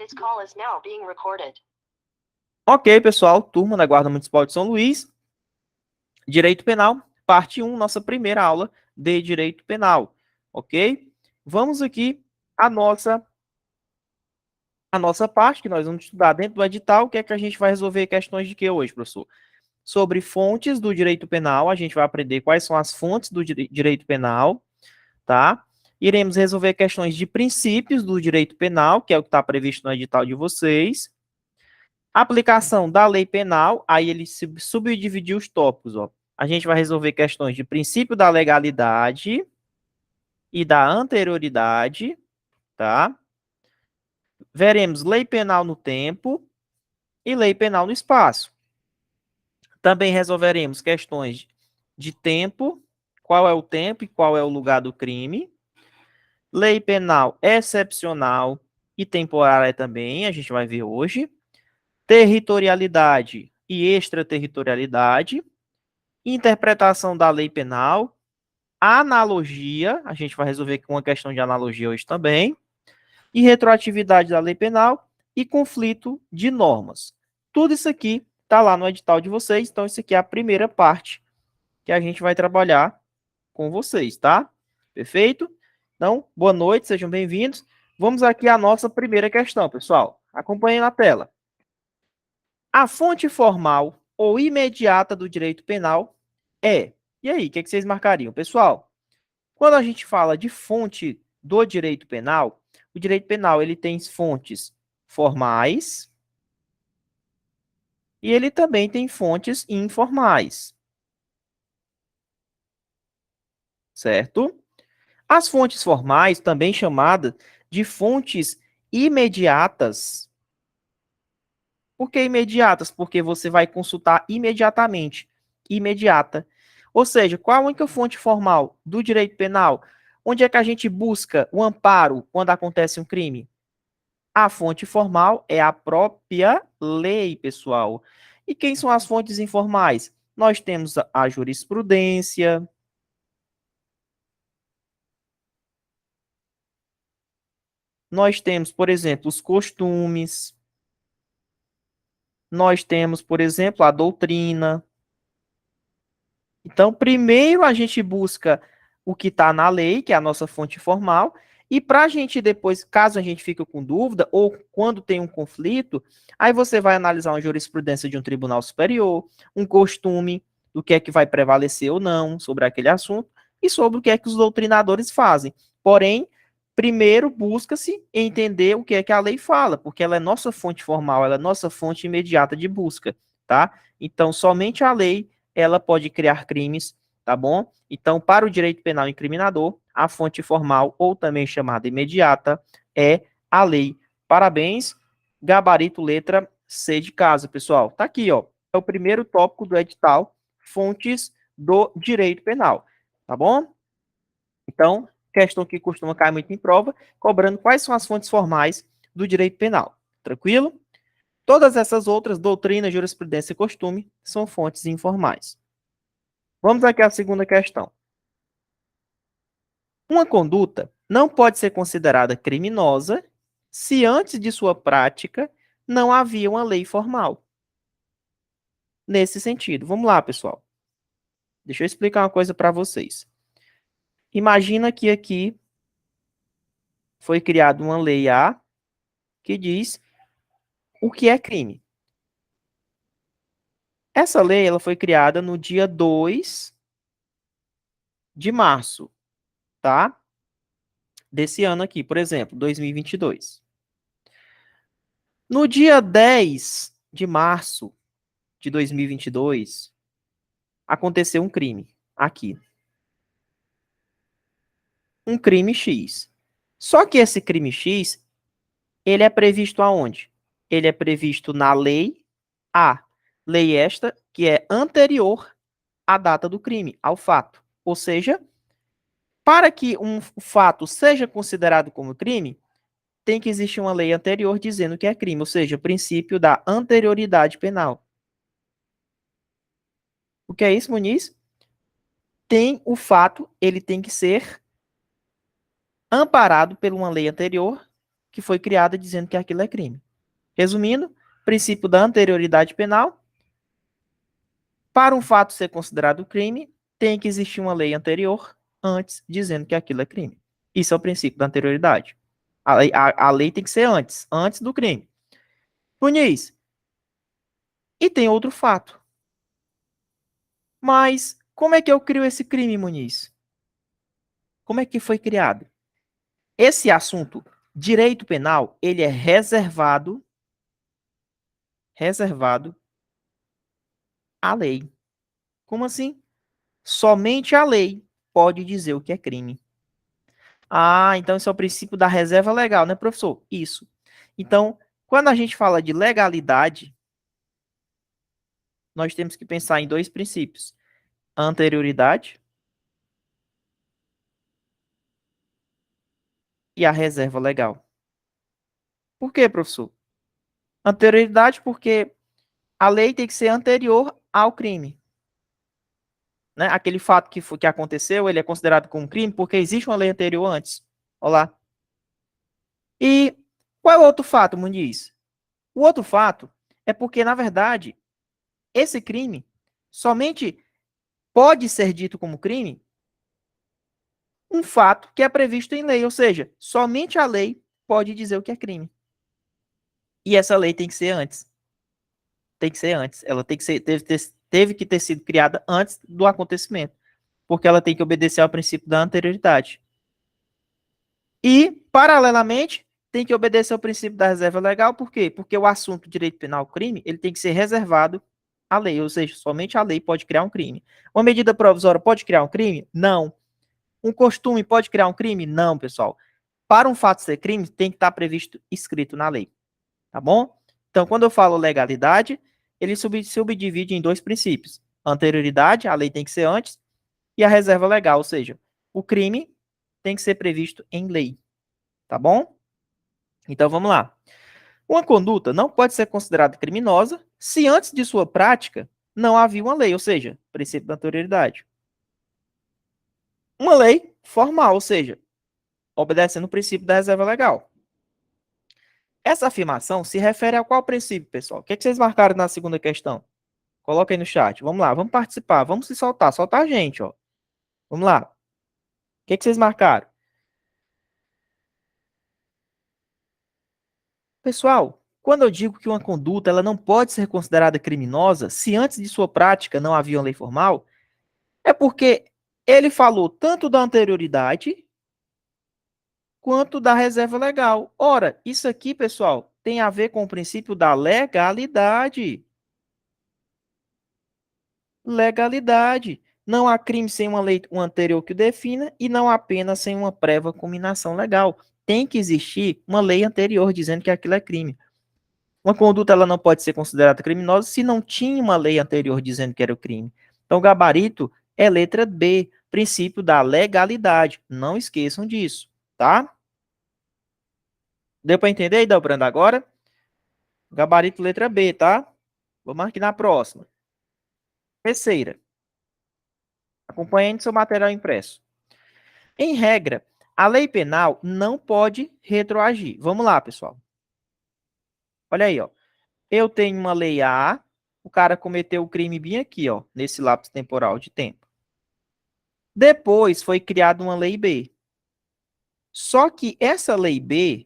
This call is now being recorded. Ok, pessoal, turma da Guarda Municipal de São Luís, Direito Penal, parte 1, nossa primeira aula de Direito Penal, ok? Vamos aqui à nossa parte, que nós vamos estudar dentro do edital. O que é que a gente vai resolver questões de que hoje, professor? Sobre fontes do direito penal, a gente vai aprender quais são as fontes do direito penal, tá? Iremos resolver questões de princípios do direito penal, que é o que está previsto no edital de vocês. Aplicação da lei penal, aí ele subdividiu os tópicos, ó. A gente vai resolver questões de princípio da legalidade e da anterioridade, tá? Veremos lei penal no tempo e lei penal no espaço. Também resolveremos questões de tempo, qual é o tempo e qual é o lugar do crime. Lei penal excepcional e temporária também, a gente vai ver hoje. Territorialidade e extraterritorialidade. Interpretação da lei penal. Analogia, a gente vai resolver com uma questão de analogia hoje também. E retroatividade da lei penal e conflito de normas. Tudo isso aqui está lá no edital de vocês, então isso aqui é a primeira parte que a gente vai trabalhar com vocês, tá? Perfeito? Então, boa noite, sejam bem-vindos. Vamos aqui à nossa primeira questão, pessoal. Acompanhem na tela. A fonte formal ou imediata do direito penal é... E aí, o que vocês marcariam? Pessoal, quando a gente fala de fonte do direito penal, o direito penal ele tem fontes formais e ele também tem fontes informais. Certo? As fontes formais, também chamadas de fontes imediatas. Por que imediatas? Porque você vai consultar imediatamente. Imediata. Ou seja, qual a única fonte formal do direito penal? Onde é que a gente busca o amparo quando acontece um crime? A fonte formal é a própria lei, pessoal. E quem são as fontes informais? Nós temos a jurisprudência, nós temos, por exemplo, os costumes, nós temos, por exemplo, a doutrina. Então, primeiro a gente busca o que está na lei, que é a nossa fonte formal, e para a gente depois, caso a gente fique com dúvida, ou quando tem um conflito, aí você vai analisar uma jurisprudência de um tribunal superior, um costume do que é que vai prevalecer ou não sobre aquele assunto, e sobre o que é que os doutrinadores fazem. Porém, primeiro busca-se entender o que é que a lei fala, porque ela é nossa fonte formal, ela é nossa fonte imediata de busca, tá? Então, somente a lei ela pode criar crimes, tá bom? Então, para o direito penal incriminador, a fonte formal, ou também chamada imediata, é a lei. Parabéns, gabarito letra C de casa, pessoal. Tá aqui, ó. É o primeiro tópico do edital, fontes do direito penal, tá bom? Então, questão que costuma cair muito em prova, cobrando quais são as fontes formais do direito penal. Tranquilo? Todas essas outras, doutrina, jurisprudência e costume, são fontes informais. Vamos aqui à segunda questão. Uma conduta não pode ser considerada criminosa se antes de sua prática não havia uma lei formal. Nesse sentido, vamos lá, pessoal. Deixa eu explicar uma coisa para vocês. Imagina que aqui foi criada uma lei A que diz o que é crime. Essa lei ela foi criada no dia 2 de março, tá? Desse ano aqui, por exemplo, 2022. No dia 10 de março de 2022, aconteceu um crime aqui. Um crime X. Só que esse crime X, ele é previsto aonde? Ele é previsto na lei A. Lei esta que é anterior à data do crime, ao fato. Ou seja, para que um fato seja considerado como crime, tem que existir uma lei anterior dizendo que é crime, ou seja, o princípio da anterioridade penal. O que é isso, Muniz? Tem o fato, ele tem que ser amparado por uma lei anterior, que foi criada dizendo que aquilo é crime. Resumindo, princípio da anterioridade penal. Para um fato ser considerado crime, tem que existir uma lei anterior antes dizendo que aquilo é crime. Isso é o princípio da anterioridade. A lei tem que ser antes do crime. Muniz, e tem outro fato. Mas como é que eu crio esse crime, Muniz? Como é que foi criado? Esse assunto, direito penal, ele é reservado à lei. Como assim? Somente a lei pode dizer o que é crime. Ah, então esse é o princípio da reserva legal, né, professor? Isso. Então, quando a gente fala de legalidade, nós temos que pensar em dois princípios: a anterioridade e a reserva legal. Por quê, professor? Anterioridade porque a lei tem que ser anterior ao crime. Né? Aquele fato que aconteceu, ele é considerado como crime porque existe uma lei anterior antes. Olá. E qual é o outro fato, Muniz? O outro fato é porque, na verdade, esse crime somente pode ser dito como crime um fato que é previsto em lei, ou seja, somente a lei pode dizer o que é crime. E essa lei tem que ser antes. Tem que ser antes. Ela tem que ser, teve que ter sido criada antes do acontecimento, porque ela tem que obedecer ao princípio da anterioridade. E, paralelamente, tem que obedecer ao princípio da reserva legal, por quê? Porque o assunto direito penal crime, ele tem que ser reservado à lei, ou seja, somente a lei pode criar um crime. Uma medida provisória pode criar um crime? Não. Um costume pode criar um crime? Não, pessoal. Para um fato ser crime, tem que estar previsto, escrito na lei. Tá bom? Então, quando eu falo legalidade, ele subdivide em dois princípios. A anterioridade, a lei tem que ser antes, e a reserva legal, ou seja, o crime tem que ser previsto em lei. Tá bom? Então, vamos lá. Uma conduta não pode ser considerada criminosa se antes de sua prática não havia uma lei, ou seja, princípio da anterioridade. Uma lei formal, ou seja, obedecendo o princípio da reserva legal. Essa afirmação se refere a qual princípio, pessoal? O que, é que vocês marcaram na segunda questão? Coloca aí no chat. Vamos lá, vamos participar, vamos se soltar, soltar a gente, ó. Vamos lá. O que, é que vocês marcaram? Pessoal, quando eu digo que uma conduta ela não pode ser considerada criminosa se antes de sua prática não havia uma lei formal, é porque ele falou tanto da anterioridade quanto da reserva legal. Ora, isso aqui, pessoal, tem a ver com o princípio da legalidade. Legalidade. Não há crime sem uma lei anterior que o defina e não há pena sem uma prévia cominação legal. Tem que existir uma lei anterior dizendo que aquilo é crime. Uma conduta ela não pode ser considerada criminosa se não tinha uma lei anterior dizendo que era o crime. Então, o gabarito é letra B, princípio da legalidade. Não esqueçam disso, tá? Deu para entender aí, Delbrando, agora? Gabarito letra B, tá? Vamos aqui na próxima. Terceira. Acompanhando seu material impresso. Em regra, a lei penal não pode retroagir. Vamos lá, pessoal. Olha aí, ó. Eu tenho uma lei A, o cara cometeu o crime bem aqui, ó, nesse lapso temporal de tempo. Depois foi criada uma lei B. Só que essa lei B,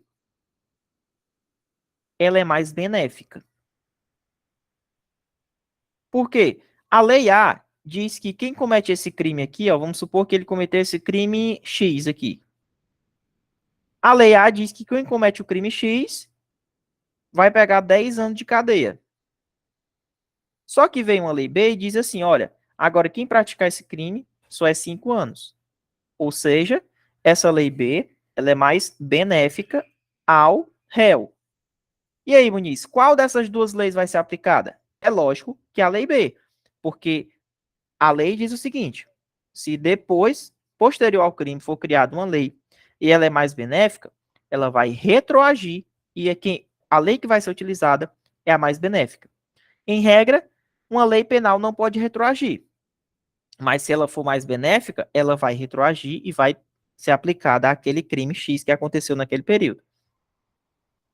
ela é mais benéfica. Por quê? A lei A diz que quem comete esse crime aqui, ó, vamos supor que ele cometeu esse crime X aqui. A lei A diz que quem comete o crime X vai pegar 10 anos de cadeia. Só que vem uma lei B e diz assim, olha, agora quem praticar esse crime só é 5 anos. Ou seja, essa lei B, ela é mais benéfica ao réu. E aí, Muniz, qual dessas duas leis vai ser aplicada? É lógico que a lei B, porque a lei diz o seguinte, se depois, posterior ao crime, for criada uma lei e ela é mais benéfica, ela vai retroagir e a lei que vai ser utilizada é a mais benéfica. Em regra, uma lei penal não pode retroagir, mas se ela for mais benéfica, ela vai retroagir e vai ser aplicada àquele crime X que aconteceu naquele período.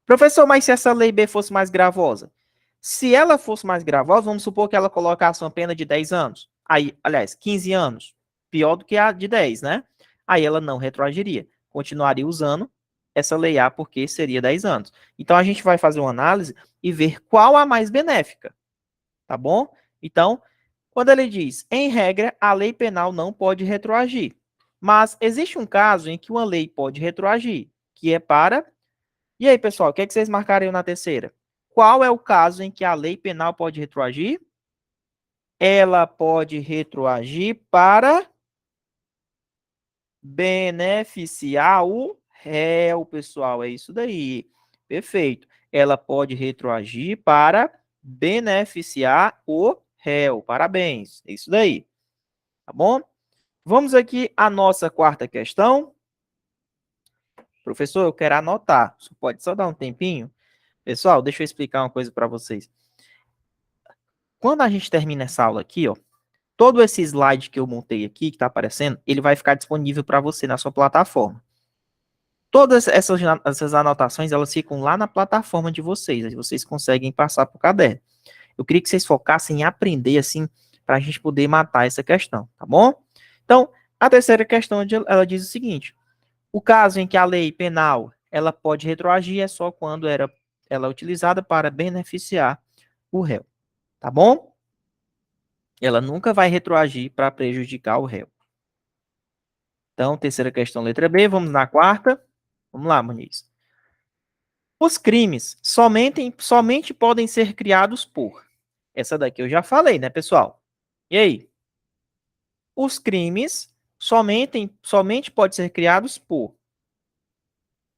Professor, mas se essa lei B fosse mais gravosa? Se ela fosse mais gravosa, vamos supor que ela colocasse uma pena de 10 anos. Aí, aliás, 15 anos. Pior do que a de 10, né? Aí ela não retroagiria. Continuaria usando essa lei A porque seria 10 anos. Então a gente vai fazer uma análise e ver qual a mais benéfica. Tá bom? Então, quando ele diz, em regra, a lei penal não pode retroagir. Mas existe um caso em que uma lei pode retroagir, que é para. E aí, pessoal, o que é que vocês marcariam na terceira? Qual é o caso em que a lei penal pode retroagir? Ela pode retroagir para beneficiar o réu, pessoal. É isso daí. Perfeito. Ela pode retroagir para beneficiar o réu. Parabéns. É isso daí. Tá bom? Vamos aqui à nossa quarta questão. Professor, eu quero anotar. Você pode só dar um tempinho? Pessoal, deixa eu explicar uma coisa para vocês. Quando a gente termina essa aula aqui, ó, todo esse slide que eu montei aqui, que está aparecendo, ele vai ficar disponível para você na sua plataforma. Todas essas anotações, elas ficam lá na plataforma de vocês, aí vocês conseguem passar para o caderno. Eu queria que vocês focassem em aprender, assim, para a gente poder matar essa questão, tá bom? Então, a terceira questão, ela diz o seguinte, o caso em que a lei penal, ela pode retroagir é só quando ela é utilizada para beneficiar o réu, tá bom? Ela nunca vai retroagir para prejudicar o réu. Então, terceira questão, letra B. Vamos na quarta. Vamos lá, Muniz. Os crimes somente podem ser criados por. Essa daqui eu já falei, né, pessoal? E aí? Os crimes somente podem ser criados por.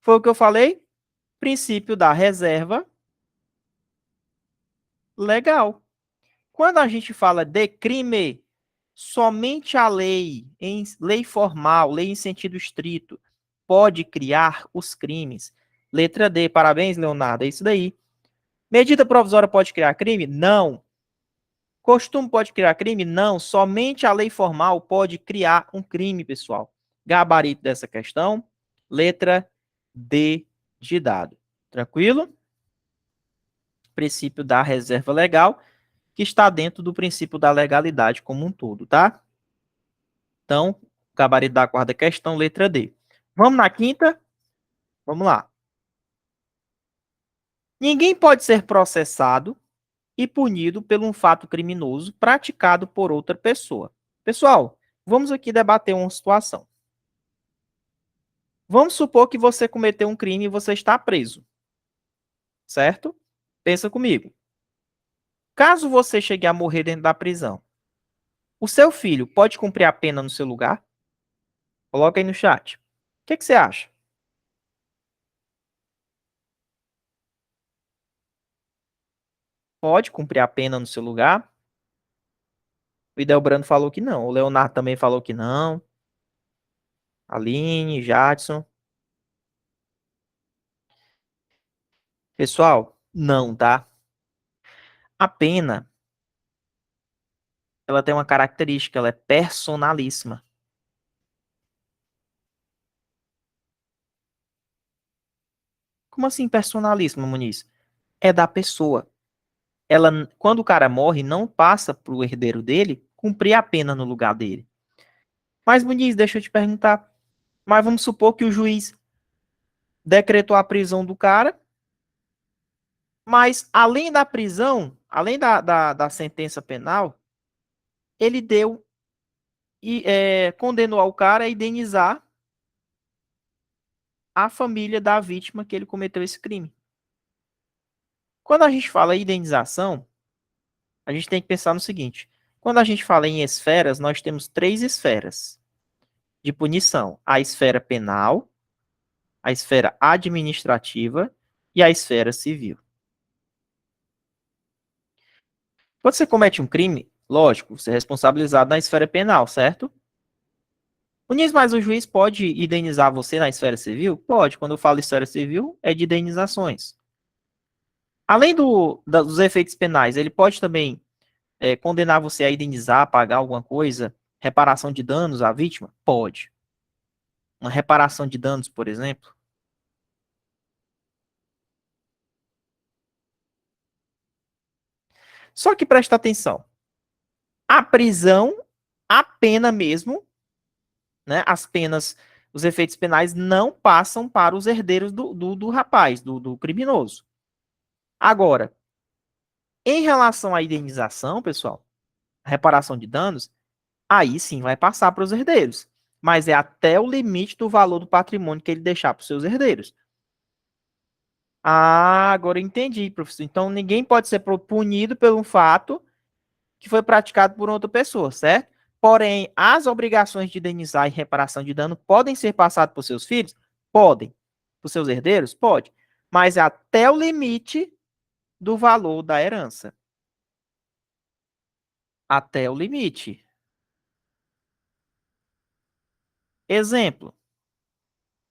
Foi o que eu falei? Princípio da reserva legal. Quando a gente fala de crime, somente a lei, em lei formal, lei em sentido estrito, pode criar os crimes. Letra D, parabéns, Leonardo, é isso daí. Medida provisória pode criar crime? Não. Costume pode criar crime? Não. Somente a lei formal pode criar um crime, pessoal. Gabarito dessa questão, letra D de dado. Tranquilo? Princípio da reserva legal, que está dentro do princípio da legalidade como um todo, tá? Então, gabarito da quarta questão, letra D. Vamos na quinta? Vamos lá. Ninguém pode ser processado e punido por um fato criminoso praticado por outra pessoa. Pessoal, vamos aqui debater uma situação. Vamos supor que você cometeu um crime e você está preso. Certo? Pensa comigo. Caso você chegue a morrer dentro da prisão, o seu filho pode cumprir a pena no seu lugar? Coloca aí no chat. O que você acha? Pode cumprir a pena no seu lugar? O Idelbrando falou que não. O Leonardo também falou que não. Aline, Jadson. Pessoal, não, tá? A pena, ela tem uma característica, ela é personalíssima. Como assim personalíssima, Muniz? É da pessoa. Ela, quando o cara morre, não passa para o herdeiro dele cumprir a pena no lugar dele. Mas, Muniz, deixa eu te perguntar. Mas vamos supor que o juiz decretou a prisão do cara, mas além da prisão, além da sentença penal, ele deu e condenou o cara a indenizar a família da vítima que ele cometeu esse crime. Quando a gente fala em indenização, a gente tem que pensar no seguinte: quando a gente fala em esferas, nós temos três esferas de punição: a esfera penal, a esfera administrativa e a esfera civil. Quando você comete um crime, lógico, você é responsabilizado na esfera penal, certo? Muniz, mas o juiz pode indenizar você na esfera civil? Pode. Quando eu falo esfera civil, é de indenizações. Além dos efeitos penais, ele pode também condenar você a indenizar, pagar alguma coisa, reparação de danos à vítima? Pode. Uma reparação de danos, por exemplo. Só que presta atenção. A prisão, a pena mesmo, né? As penas, os efeitos penais não passam para os herdeiros do rapaz, do criminoso. Agora, em relação à indenização, pessoal, reparação de danos, aí sim vai passar para os herdeiros. Mas é até o limite do valor do patrimônio que ele deixar para os seus herdeiros. Ah, agora eu entendi, professor. Então ninguém pode ser punido pelo fato que foi praticado por outra pessoa, certo? Porém, as obrigações de indenizar e reparação de dano podem ser passadas para os seus filhos? Podem. Para os seus herdeiros? Pode. Mas é até o limite do valor da herança. Até o limite. Exemplo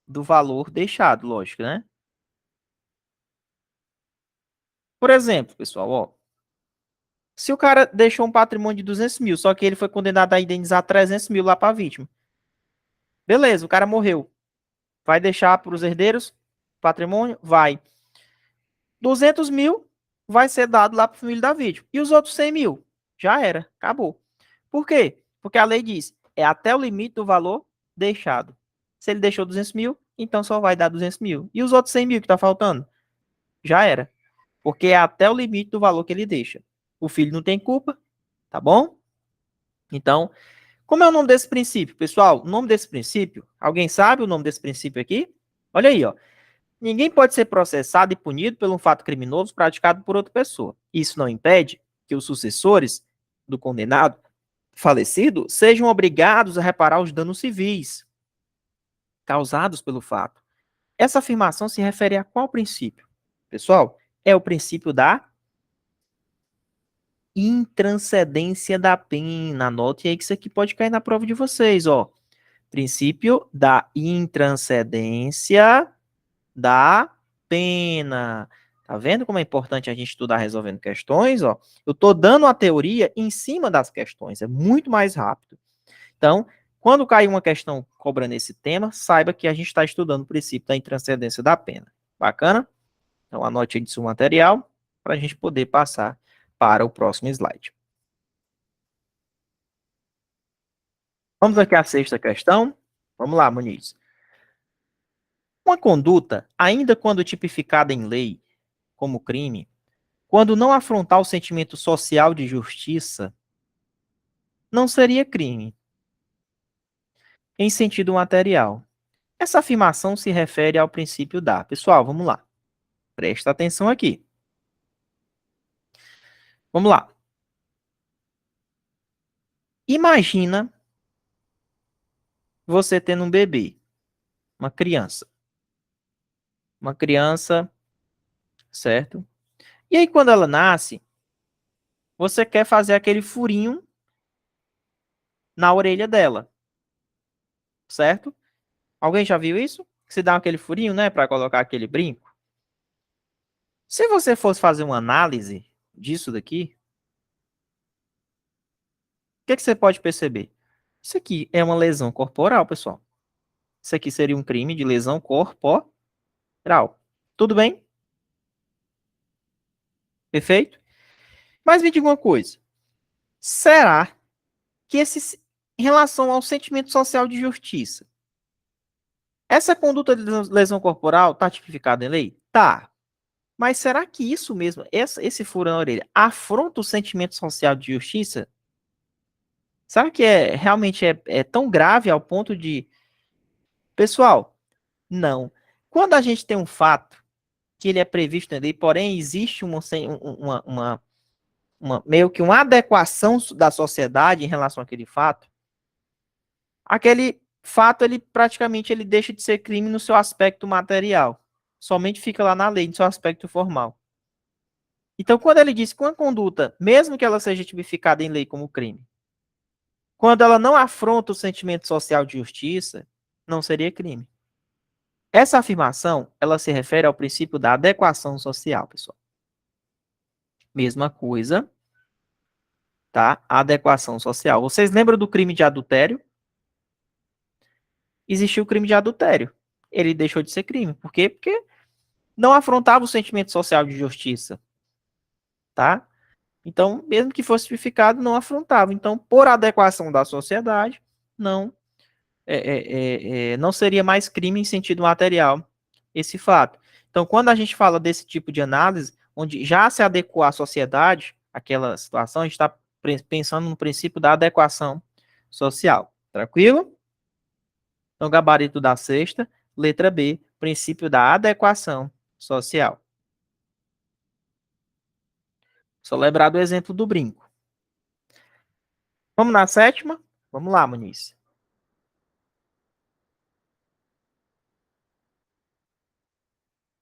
do valor deixado, lógico, né? Por exemplo, pessoal, ó, se o cara deixou um patrimônio de 200 mil, só que ele foi condenado a indenizar 300 mil lá para a vítima. Beleza, o cara morreu. Vai deixar para os herdeiros patrimônio? Vai. 200 mil vai ser dado lá para o família da vítima. E os outros 100 mil? Já era, acabou. Por quê? Porque a lei diz, é até o limite do valor deixado. Se ele deixou 200 mil, então só vai dar 200 mil. E os outros 100 mil que está faltando? Já era. Porque é até o limite do valor que ele deixa. O filho não tem culpa, tá bom? Então, como é o nome desse princípio, pessoal? O nome desse princípio, alguém sabe o nome desse princípio aqui? Olha aí, ó. Ninguém pode ser processado e punido por um fato criminoso praticado por outra pessoa. Isso não impede que os sucessores do condenado falecido sejam obrigados a reparar os danos civis causados pelo fato. Essa afirmação se refere a qual princípio? Pessoal, é o princípio da intranscendência da pena. Anote aí que isso aqui pode cair na prova de vocês, ó. Princípio da intranscendência da pena. Tá vendo como é importante a gente estudar resolvendo questões, ó? Eu tô dando a teoria em cima das questões, é muito mais rápido. Então, quando cair uma questão cobrando esse tema, saiba que a gente está estudando o princípio da intranscendência da pena. Bacana? Então, anote aí de seu material para a gente poder passar para o próximo slide. Vamos aqui à sexta questão. Vamos lá, Muniz. Uma conduta, ainda quando tipificada em lei como crime, quando não afrontar o sentimento social de justiça, não seria crime, em sentido material. Essa afirmação se refere ao princípio da. Pessoal, vamos lá. Presta atenção aqui. Vamos lá. Imagina você tendo um bebê, uma criança. Uma criança, certo? E aí, quando ela nasce, você quer fazer aquele furinho na orelha dela, certo? Alguém já viu isso? Se dá aquele furinho, né, para colocar aquele brinco. Se você fosse fazer uma análise disso daqui, o que você pode perceber? Isso aqui é uma lesão corporal, pessoal. Isso aqui seria um crime de lesão corporal. Tudo bem? Perfeito? Mas me diga uma coisa. Será que em relação ao sentimento social de justiça, essa conduta de lesão corporal está tipificada em lei? Tá. Mas será que isso mesmo, esse furo na orelha, afronta o sentimento social de justiça? Será que realmente é tão grave ao ponto de... Pessoal, não. Quando a gente tem um fato que ele é previsto na lei, porém existe meio que uma adequação da sociedade em relação àquele fato, aquele fato ele praticamente ele deixa de ser crime no seu aspecto material. Somente fica lá na lei, no seu aspecto formal. Então, quando ele diz que uma conduta, mesmo que ela seja tipificada em lei como crime, quando ela não afronta o sentimento social de justiça, não seria crime. Essa afirmação, ela se refere ao princípio da adequação social, pessoal. Mesma coisa, tá? Adequação social. Vocês lembram do crime de adultério? Existiu o crime de adultério. Ele deixou de ser crime. Por quê? Porque não afrontava o sentimento social de justiça, tá? Então, mesmo que fosse tipificado, não afrontava. Então, por adequação da sociedade, não não seria mais crime em sentido material esse fato. Então, quando a gente fala desse tipo de análise, onde já se adequou à sociedade, aquela situação, a gente está pensando no princípio da adequação social. Tranquilo? Então, gabarito da sexta, letra B, princípio da adequação social. Só lembrar do exemplo do brinco. Vamos na sétima? Vamos lá, Muniz.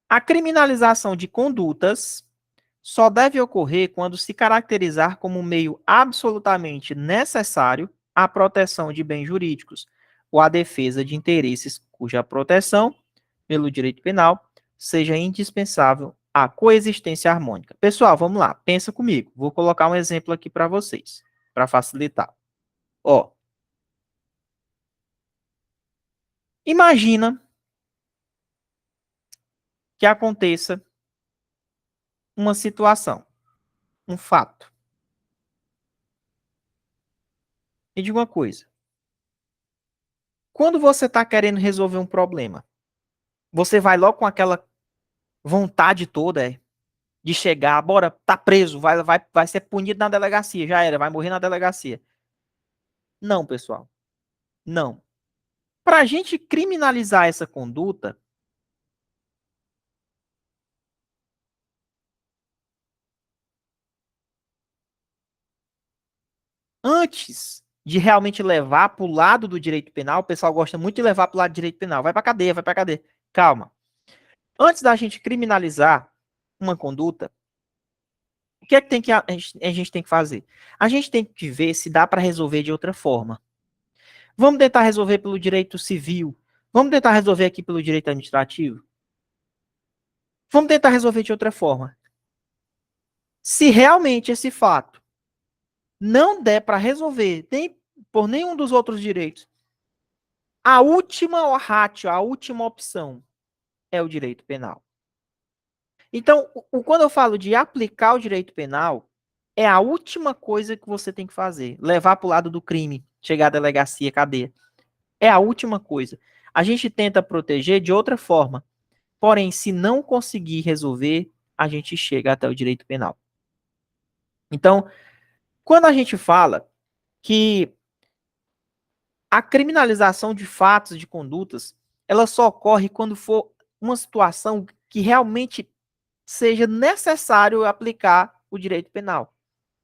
A criminalização de condutas só deve ocorrer quando se caracterizar como meio absolutamente necessário à proteção de bens jurídicos ou à defesa de interesses cuja proteção, pelo direito penal, seja indispensável à coexistência harmônica. Pessoal, vamos lá, pensa comigo. Vou colocar um exemplo aqui para vocês, para facilitar. Ó, imagina que aconteça uma situação, um fato. Me diga uma coisa. Quando você está querendo resolver um problema, você vai logo com aquela vontade toda de chegar, bora, tá preso, vai ser punido na delegacia, já era, vai morrer na delegacia. Não, pessoal, não. Para a gente criminalizar essa conduta, antes de realmente levar para o lado do direito penal, o pessoal gosta muito de levar para o lado do direito penal, vai para cadeia, vai para cadeia. Calma. Antes da gente criminalizar uma conduta, o que é que a gente tem que fazer? A gente tem que ver se dá para resolver de outra forma. Vamos tentar resolver pelo direito civil. Vamos tentar resolver aqui pelo direito administrativo. Vamos tentar resolver de outra forma. Se realmente esse fato não der para resolver nem por nenhum dos outros direitos, a última ratio, a última opção é o direito penal. Então, quando eu falo de aplicar o direito penal, é a última coisa que você tem que fazer. Levar para o lado do crime, chegar à delegacia, cadeia. É a última coisa. A gente tenta proteger de outra forma. Porém, se não conseguir resolver, a gente chega até o direito penal. Então, quando a gente fala que a criminalização de fatos, de condutas, ela só ocorre quando for uma situação que realmente seja necessário aplicar o direito penal.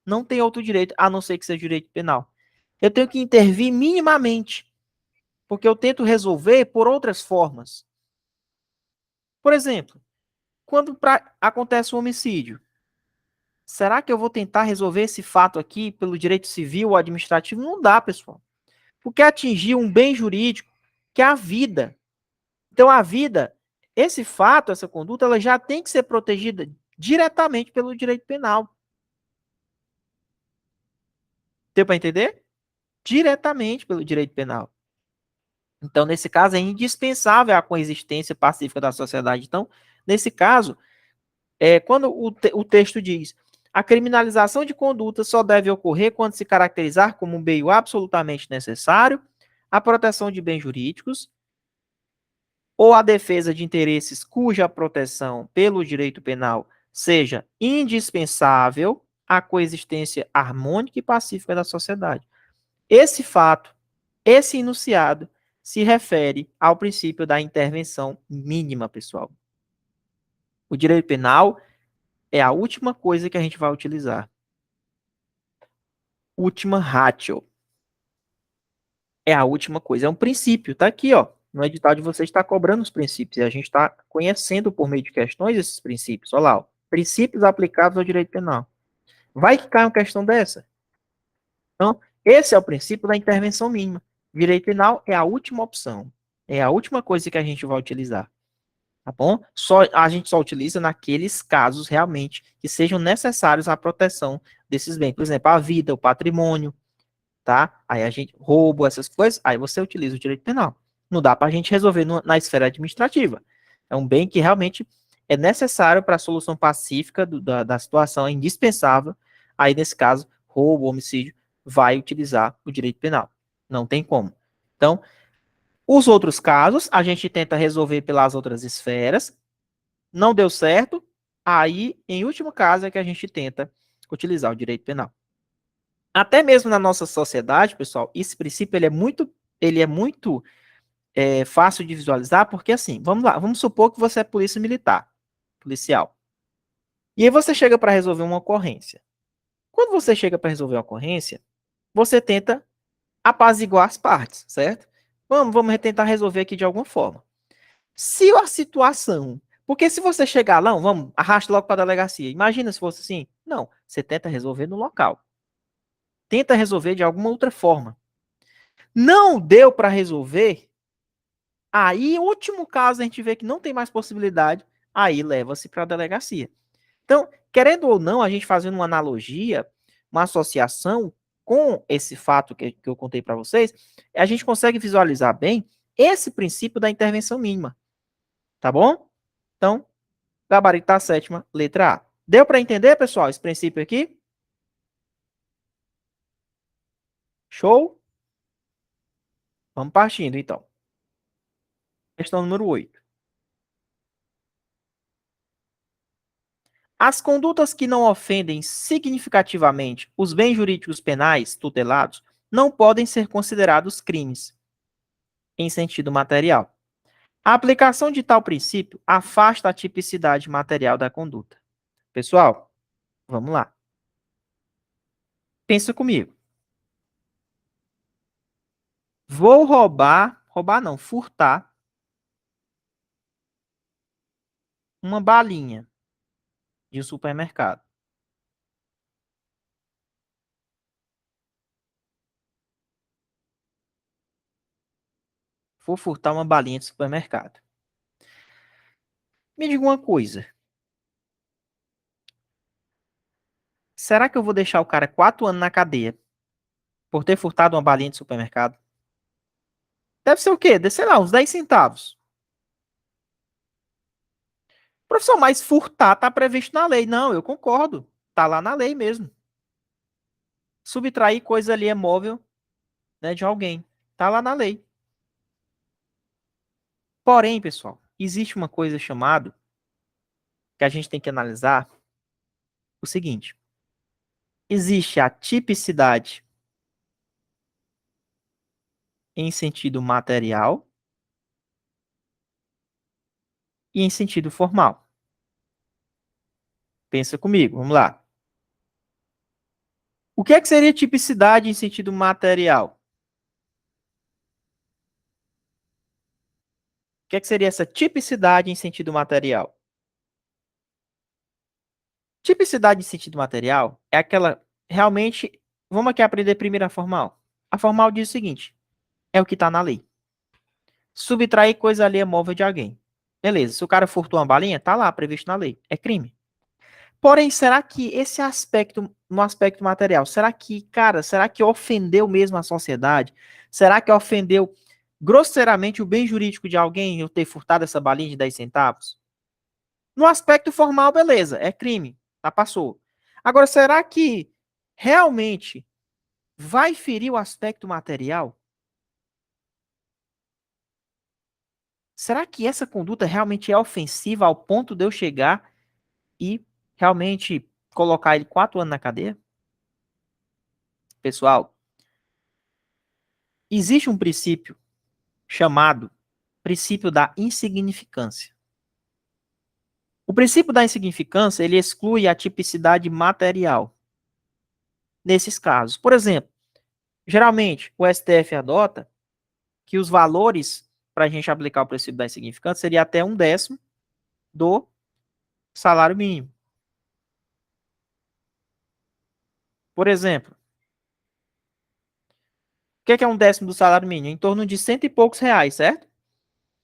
Não tem outro direito, a não ser que seja direito penal. Eu tenho que intervir minimamente, porque eu tento resolver por outras formas. Por exemplo, quando acontece um homicídio, será que eu vou tentar resolver esse fato aqui pelo direito civil ou administrativo? Não dá, pessoal. Porque atingir um bem jurídico, que é a vida. Então, a vida, esse fato, essa conduta, ela já tem que ser protegida diretamente pelo direito penal. Deu para entender? Diretamente pelo direito penal. Então, nesse caso, é indispensável a coexistência pacífica da sociedade. Então, nesse caso, quando o texto diz a criminalização de conduta só deve ocorrer quando se caracterizar como um meio absolutamente necessário à proteção de bens jurídicos ou à defesa de interesses cuja proteção pelo direito penal seja indispensável à coexistência harmônica e pacífica da sociedade. Esse fato, esse enunciado, se refere ao princípio da intervenção mínima, pessoal. O direito penal é a última coisa que a gente vai utilizar. Última ratio. É a última coisa. É um princípio. Tá aqui, ó. No edital de vocês está cobrando os princípios. E a gente está conhecendo por meio de questões esses princípios. Olha lá, ó. Princípios aplicáveis ao direito penal. Vai que cai uma questão dessa. Então, esse é o princípio da intervenção mínima. Direito penal é a última opção. É a última coisa que a gente vai utilizar. Tá bom? A gente só utiliza naqueles casos realmente que sejam necessários à proteção desses bens. Por exemplo, a vida, o patrimônio, tá? Aí a gente roubo essas coisas, aí você utiliza o direito penal. Não dá para a gente resolver na esfera administrativa. É um bem que realmente é necessário para a solução pacífica da situação, é indispensável Aí, nesse caso, roubo, homicídio, vai utilizar o direito penal. Não tem como. Então, os outros casos, a gente tenta resolver pelas outras esferas. Não deu certo, aí, em último caso, é que a gente tenta utilizar o direito penal. Até mesmo na nossa sociedade, pessoal, esse princípio ele é muito fácil de visualizar, porque assim, vamos lá, vamos supor que você é polícia militar, policial. E aí você chega para resolver uma ocorrência. Quando você chega para resolver uma ocorrência, você tenta apaziguar as partes, certo? Vamos tentar resolver aqui de alguma forma. Se a situação. Porque se você chegar lá, não, vamos, arrasta logo para a delegacia. Imagina se fosse assim. Não, você tenta resolver no local. Tenta resolver de alguma outra forma. Não deu para resolver. Aí, último caso, a gente vê que não tem mais possibilidade. Aí leva-se para a delegacia. Então, querendo ou não, a gente fazendo uma analogia, uma associação com esse fato que eu contei para vocês, a gente consegue visualizar bem esse princípio da intervenção mínima. Tá bom? Então, gabarito da sétima, letra A. Deu para entender, pessoal, esse princípio aqui? Show? Vamos partindo, então. Questão número 8. As condutas que não ofendem significativamente os bens jurídicos penais tutelados não podem ser considerados crimes, em sentido material. A aplicação de tal princípio afasta a tipicidade material da conduta. Pessoal, vamos lá. Pensa comigo. Vou roubar não, furtar uma balinha de um supermercado. Vou furtar uma balinha de supermercado. Me diga uma coisa. Será que eu vou deixar o cara 4 anos na cadeia por ter furtado uma balinha de supermercado? Deve ser o quê? Deve ser lá, uns 10 centavos. Professor, mas furtar está previsto na lei. Não, eu concordo. Está lá na lei mesmo. Subtrair coisa ali é móvel, né, de alguém. Está lá na lei. Porém, pessoal, existe uma coisa chamada que a gente tem que analisar o seguinte. Existe a tipicidade em sentido material e em sentido formal. Pensa comigo, vamos lá. O que é que seria tipicidade em sentido material? O que é que seria essa tipicidade em sentido material? Tipicidade em sentido material é aquela realmente. Vamos aqui aprender primeiro a formal. A formal diz o seguinte: é o que está na lei. Subtrair coisa alheia móvel de alguém. Beleza, se o cara furtou uma balinha, tá lá previsto na lei. É crime. Porém, será que esse aspecto, no aspecto material, será que, cara, será que ofendeu mesmo a sociedade? Será que ofendeu grosseiramente o bem jurídico de alguém eu ter furtado essa balinha de 10 centavos? No aspecto formal, beleza, é crime, tá, passou. Agora, será que realmente vai ferir o aspecto material? Será que essa conduta realmente é ofensiva ao ponto de eu chegar e realmente colocar ele 4 anos na cadeia? Pessoal, existe um princípio chamado princípio da insignificância. O princípio da insignificância, ele exclui a tipicidade material nesses casos. Por exemplo, geralmente o STF adota que os valores para a gente aplicar o princípio da insignificância seria até 1/10 do salário mínimo. Por exemplo, o que é 1/10 do salário mínimo? Em torno de cento e poucos reais, certo?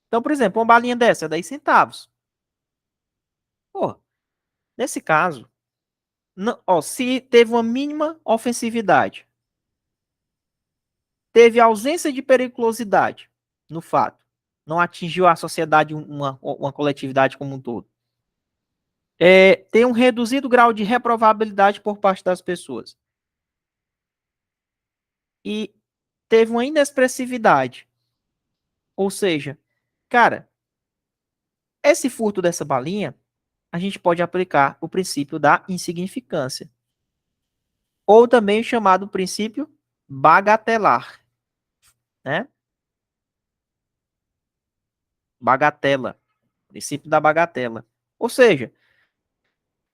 Então, por exemplo, uma balinha dessa é 10 centavos. Pô, nesse caso, não, ó, se teve uma mínima ofensividade, teve ausência de periculosidade no fato, não atingiu a sociedade, uma coletividade como um todo. Tem um reduzido grau de reprovabilidade por parte das pessoas. E teve uma inexpressividade. Ou seja, cara, esse furto dessa balinha, a gente pode aplicar o princípio da insignificância. Ou também o chamado princípio bagatelar, né? Bagatela. Princípio da bagatela. Ou seja,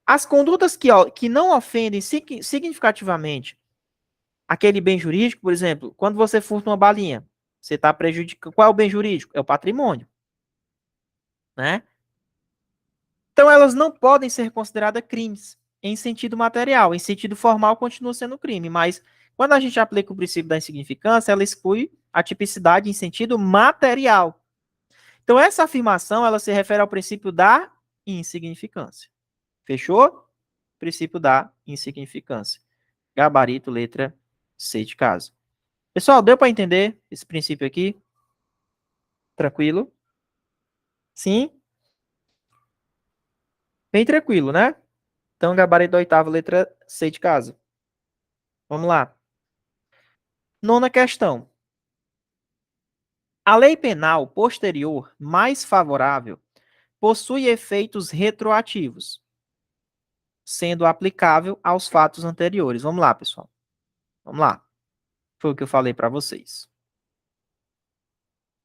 as condutas que não ofendem significativamente aquele bem jurídico, por exemplo, quando você furta uma balinha, você está prejudicando. Qual é o bem jurídico? É o patrimônio, né? Então elas não podem ser consideradas crimes em sentido material. Em sentido formal, continua sendo crime, mas quando a gente aplica o princípio da insignificância, ela exclui a tipicidade em sentido material. Então essa afirmação, ela se refere ao princípio da insignificância. Fechou? Princípio da insignificância. Gabarito, letra C de caso. Pessoal, deu para entender esse princípio aqui? Tranquilo? Sim? Bem tranquilo, né? Então, gabarito da oitava, letra C de caso. Vamos lá. Nona questão. A lei penal posterior mais favorável possui efeitos retroativos, sendo aplicável aos fatos anteriores. Vamos lá, pessoal. Vamos lá. Foi o que eu falei para vocês.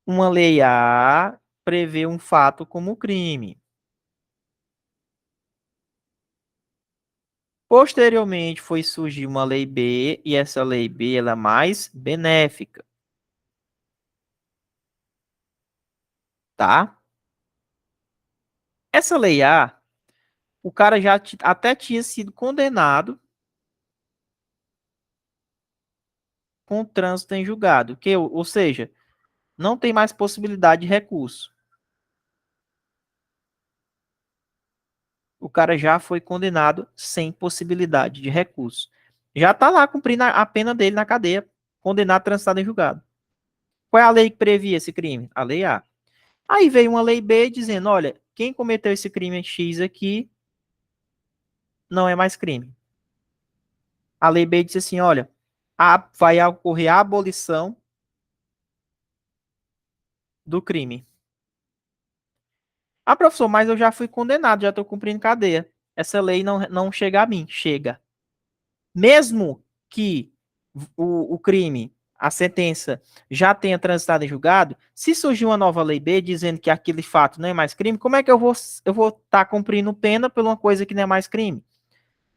Uma lei A prevê um fato como crime. Posteriormente foi surgir uma lei B e essa lei B ela é mais benéfica, tá? Essa lei A, o cara já até tinha sido condenado com trânsito em julgado, ou seja, não tem mais possibilidade de recurso. O cara já foi condenado sem possibilidade de recurso. Já está lá cumprindo a pena dele na cadeia, condenado, transitado em julgado. Qual é a lei que previa esse crime? A lei A. Aí veio uma lei B dizendo, olha, quem cometeu esse crime X aqui não é mais crime. A lei B disse assim, olha, vai ocorrer a abolição do crime. Ah, professor, mas eu já fui condenado, já estou cumprindo cadeia. Essa lei não chega a mim, chega. Mesmo que o crime, a sentença, já tenha transitado em julgado, se surgir uma nova lei B dizendo que aquele fato não é mais crime, como é que eu vou estar cumprindo pena por uma coisa que não é mais crime?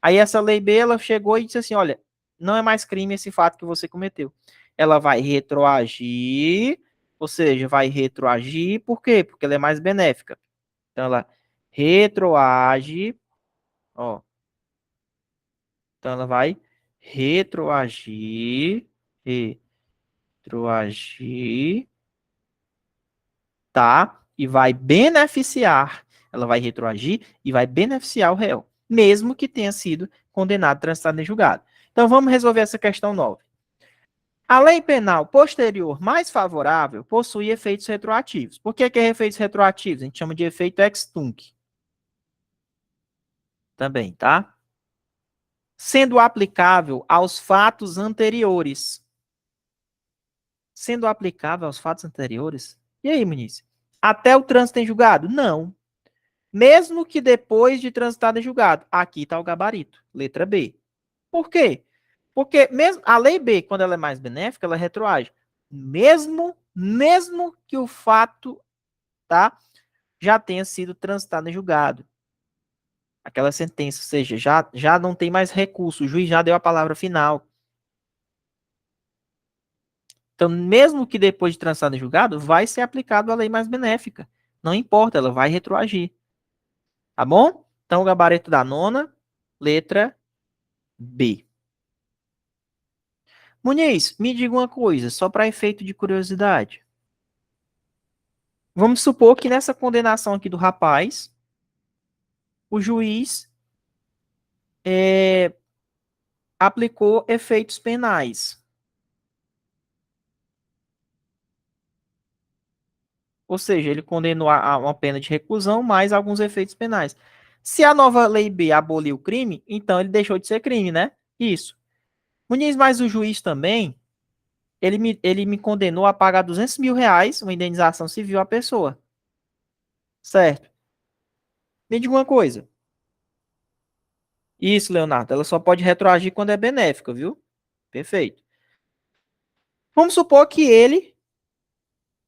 Aí essa lei B, ela chegou e disse assim, olha, não é mais crime esse fato que você cometeu. Ela vai retroagir, ou seja, vai retroagir, por quê? Porque ela é mais benéfica. Então ela retroage, ó, então ela vai retroagir, retroagir, tá? E vai beneficiar. Ela vai retroagir e vai beneficiar o réu, mesmo que tenha sido condenado, transitado em julgado. Então vamos resolver essa questão 9. A lei penal posterior mais favorável possui efeitos retroativos. Por que é efeitos retroativos? A gente chama de efeito ex tunc. Também, tá? Sendo aplicável aos fatos anteriores. Sendo aplicável aos fatos anteriores? E aí, Muniz? Até o trânsito em julgado? Não. Mesmo que depois de transitado em julgado. Aqui está o gabarito. Letra B. Por quê? Porque mesmo a lei B, quando ela é mais benéfica, ela retroage. Mesmo que o fato, tá, já tenha sido transitado em julgado. Aquela sentença, ou seja, já não tem mais recurso, o juiz já deu a palavra final. Então, mesmo que depois de transitado em julgado, vai ser aplicado a lei mais benéfica. Não importa, ela vai retroagir. Tá bom? Então, o gabarito da nona, letra B. Muniz, me diga uma coisa, só para efeito de curiosidade. Vamos supor que nessa condenação aqui do rapaz, o juiz aplicou efeitos penais. Ou seja, ele condenou a uma pena de reclusão mais alguns efeitos penais. Se a nova lei B aboliu o crime, então ele deixou de ser crime, né? Isso. Muniz, mas o juiz também, ele me condenou a pagar R$ 200.000, uma indenização civil à pessoa. Certo. Me diga uma coisa. Isso, Leonardo, ela só pode retroagir quando é benéfica, viu? Perfeito. Vamos supor que ele,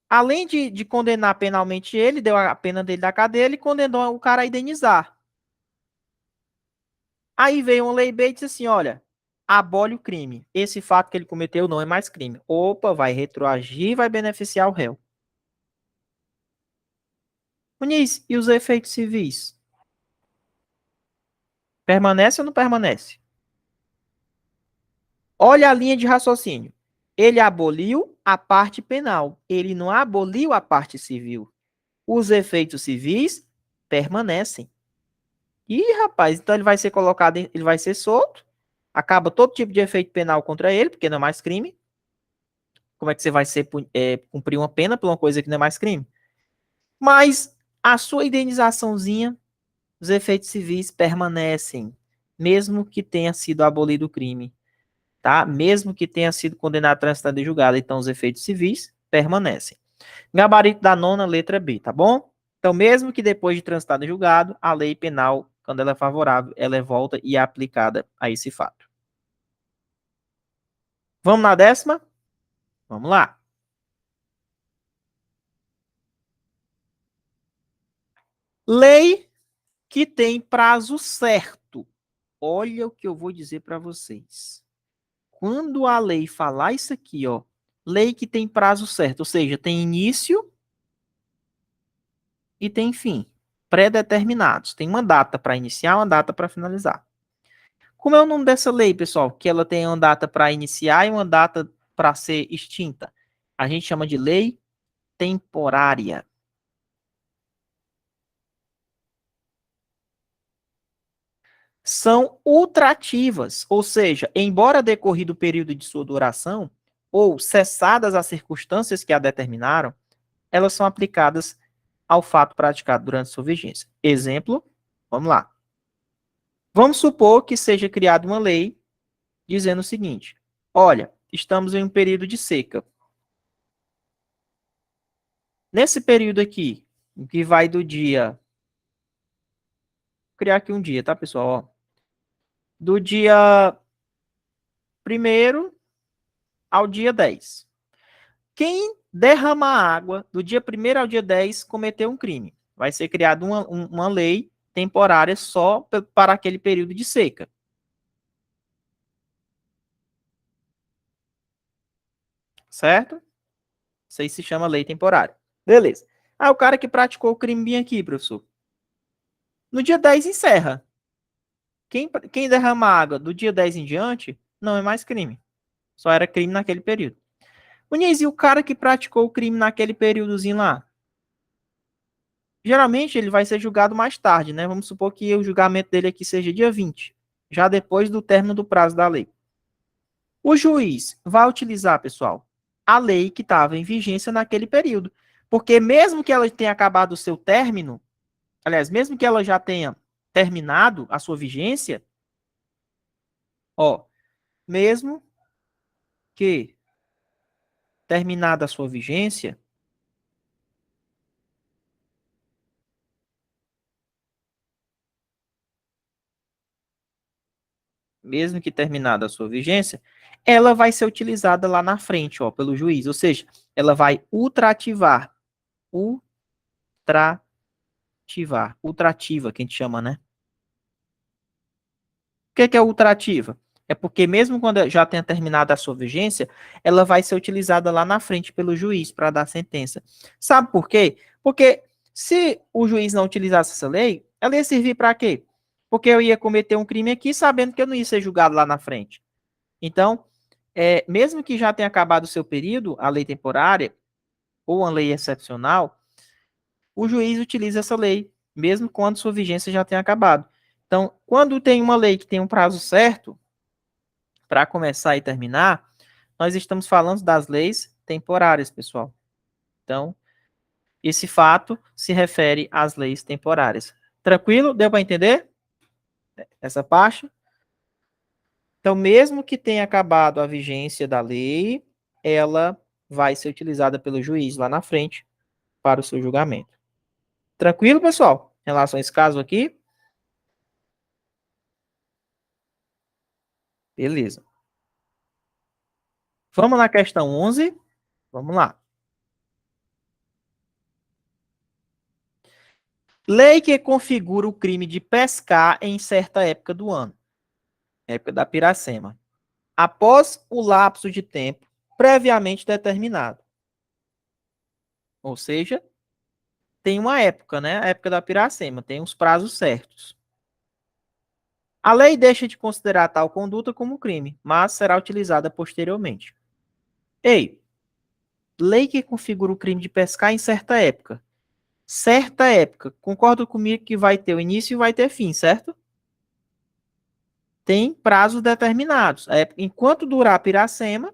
além de condenar penalmente ele, deu a pena dele da cadeia, ele condenou o cara a indenizar. Aí veio uma lei B e disse assim, olha, abole o crime. Esse fato que ele cometeu não é mais crime. Opa, vai retroagir, vai beneficiar o réu. Muniz, e os efeitos civis? Permanece ou não permanece? Olha a linha de raciocínio. Ele aboliu a parte penal. Ele não aboliu a parte civil. Os efeitos civis permanecem. Ih, rapaz, então ele vai ser colocado, ele vai ser solto. Acaba todo tipo de efeito penal contra ele, porque não é mais crime. Como é que você vai cumprir uma pena por uma coisa que não é mais crime? Mas a sua indenizaçãozinha, os efeitos civis permanecem, mesmo que tenha sido abolido o crime, tá? Mesmo que tenha sido condenado, transitado e julgado, então os efeitos civis permanecem. Gabarito da nona, letra B, tá bom? Então, mesmo que depois de transitado e julgado, a lei penal, quando ela é favorável, ela é volta e é aplicada a esse fato. Vamos na 10ª? Vamos lá. Lei que tem prazo certo. Olha o que eu vou dizer para vocês. Quando a lei falar isso aqui, ó, lei que tem prazo certo, ou seja, tem início e tem fim, pré-determinados. Tem uma data para iniciar, uma data para finalizar. Como é o nome dessa lei, pessoal? Que ela tem uma data para iniciar e uma data para ser extinta. A gente chama de lei temporária. São ultrativas, ou seja, embora decorrido o período de sua duração ou cessadas as circunstâncias que a determinaram, elas são aplicadas ao fato praticado durante sua vigência. Exemplo, vamos lá. Vamos supor que seja criada uma lei dizendo o seguinte: olha, estamos em um período de seca. Nesse período aqui, que vai do dia. Vou criar aqui um dia, tá, pessoal? Ó, do dia 1º ao dia 10. Quem derrama água do dia 1º ao dia 10 cometeu um crime. Vai ser criada uma lei temporária só para aquele período de seca. Certo? Isso aí se chama lei temporária. Beleza. Ah, o cara que praticou o crime bem aqui, professor. No dia 10 encerra. Quem derrama água do dia 10 em diante não é mais crime. Só era crime naquele período. Muniz, e o cara que praticou o crime naquele períodozinho lá? Geralmente ele vai ser julgado mais tarde, né? Vamos supor que o julgamento dele aqui seja dia 20, já depois do término do prazo da lei. O juiz vai utilizar, pessoal, a lei que estava em vigência naquele período. Porque mesmo que ela tenha acabado o seu término, aliás, mesmo que ela já tenha terminado a sua vigência, ó, mesmo que terminada a sua vigência, mesmo que terminada a sua vigência, ela vai ser utilizada lá na frente, ó, pelo juiz. Ou seja, ela vai ultrativar. Ultrativa, que a gente chama, né? O que é ultrativa? É porque mesmo quando já tenha terminado a sua vigência, ela vai ser utilizada lá na frente pelo juiz para dar sentença. Sabe por quê? Porque se o juiz não utilizasse essa lei, ela ia servir para quê? Porque eu ia cometer um crime aqui sabendo que eu não ia ser julgado lá na frente. Então, mesmo que já tenha acabado o seu período, a lei temporária ou uma lei excepcional, o juiz utiliza essa lei, mesmo quando sua vigência já tenha acabado. Então, quando tem uma lei que tem um prazo certo para começar e terminar, nós estamos falando das leis temporárias, pessoal. Então, esse fato se refere às leis temporárias. Tranquilo? Deu para entender essa parte? Então, mesmo que tenha acabado a vigência da lei, ela vai ser utilizada pelo juiz lá na frente para o seu julgamento. Tranquilo, pessoal? Em relação a esse caso aqui? Beleza. Vamos na questão 11. Vamos lá. Lei que configura o crime de pescar em certa época do ano. Época da Piracema. Após o lapso de tempo previamente determinado. Ou seja, tem uma época, né? A época da Piracema, tem os prazos certos. A lei deixa de considerar tal conduta como crime, mas será utilizada posteriormente. Ei, lei que configura o crime de pescar em certa época. Certa época, concorda comigo que vai ter o início e vai ter fim, certo? Tem prazos determinados. Enquanto durar a Piracema,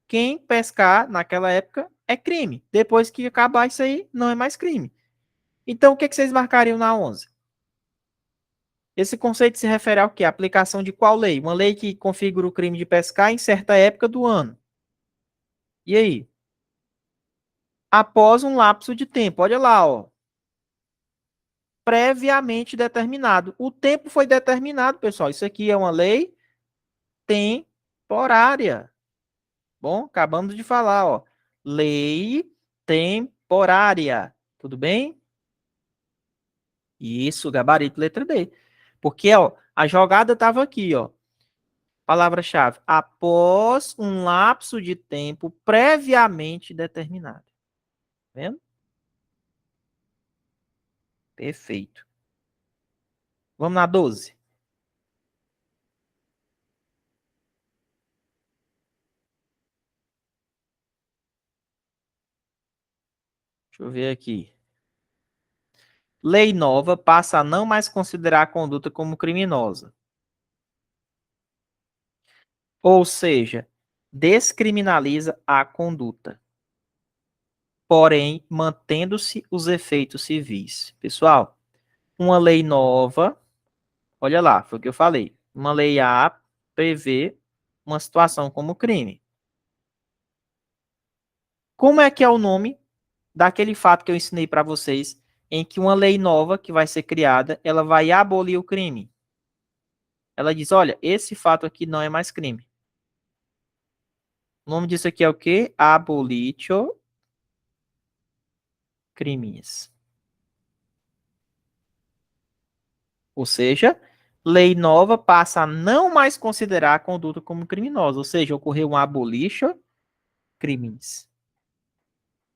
quem pescar naquela época é crime. Depois que acabar isso aí, não é mais crime. Então, o que vocês marcariam na 11? Esse conceito se refere ao quê? A aplicação de qual lei? Uma lei que configura o crime de pescar em certa época do ano. E aí? Após um lapso de tempo. Olha lá, ó. Previamente determinado. O tempo foi determinado, pessoal. Isso aqui é uma lei temporária. Bom, acabamos de falar, ó. Lei temporária. Tudo bem? Isso, gabarito letra D. Porque, ó, a jogada estava aqui, ó. Palavra-chave. Após um lapso de tempo previamente determinado. Tá vendo? Perfeito. Vamos na 12. Deixa eu ver aqui. Lei nova passa a não mais considerar a conduta como criminosa. Ou seja, descriminaliza a conduta, porém mantendo-se os efeitos civis. Pessoal, uma lei nova, olha lá, foi o que eu falei. Uma lei A prevê uma situação como crime. Como é que é o nome daquele fato que eu ensinei para vocês, em que uma lei nova que vai ser criada, ela vai abolir o crime? Ela diz, olha, esse fato aqui não é mais crime. O nome disso aqui é o quê? Abolitio crimes. Ou seja, lei nova passa a não mais considerar a conduta como criminosa. Ou seja, ocorreu um abolition crimes.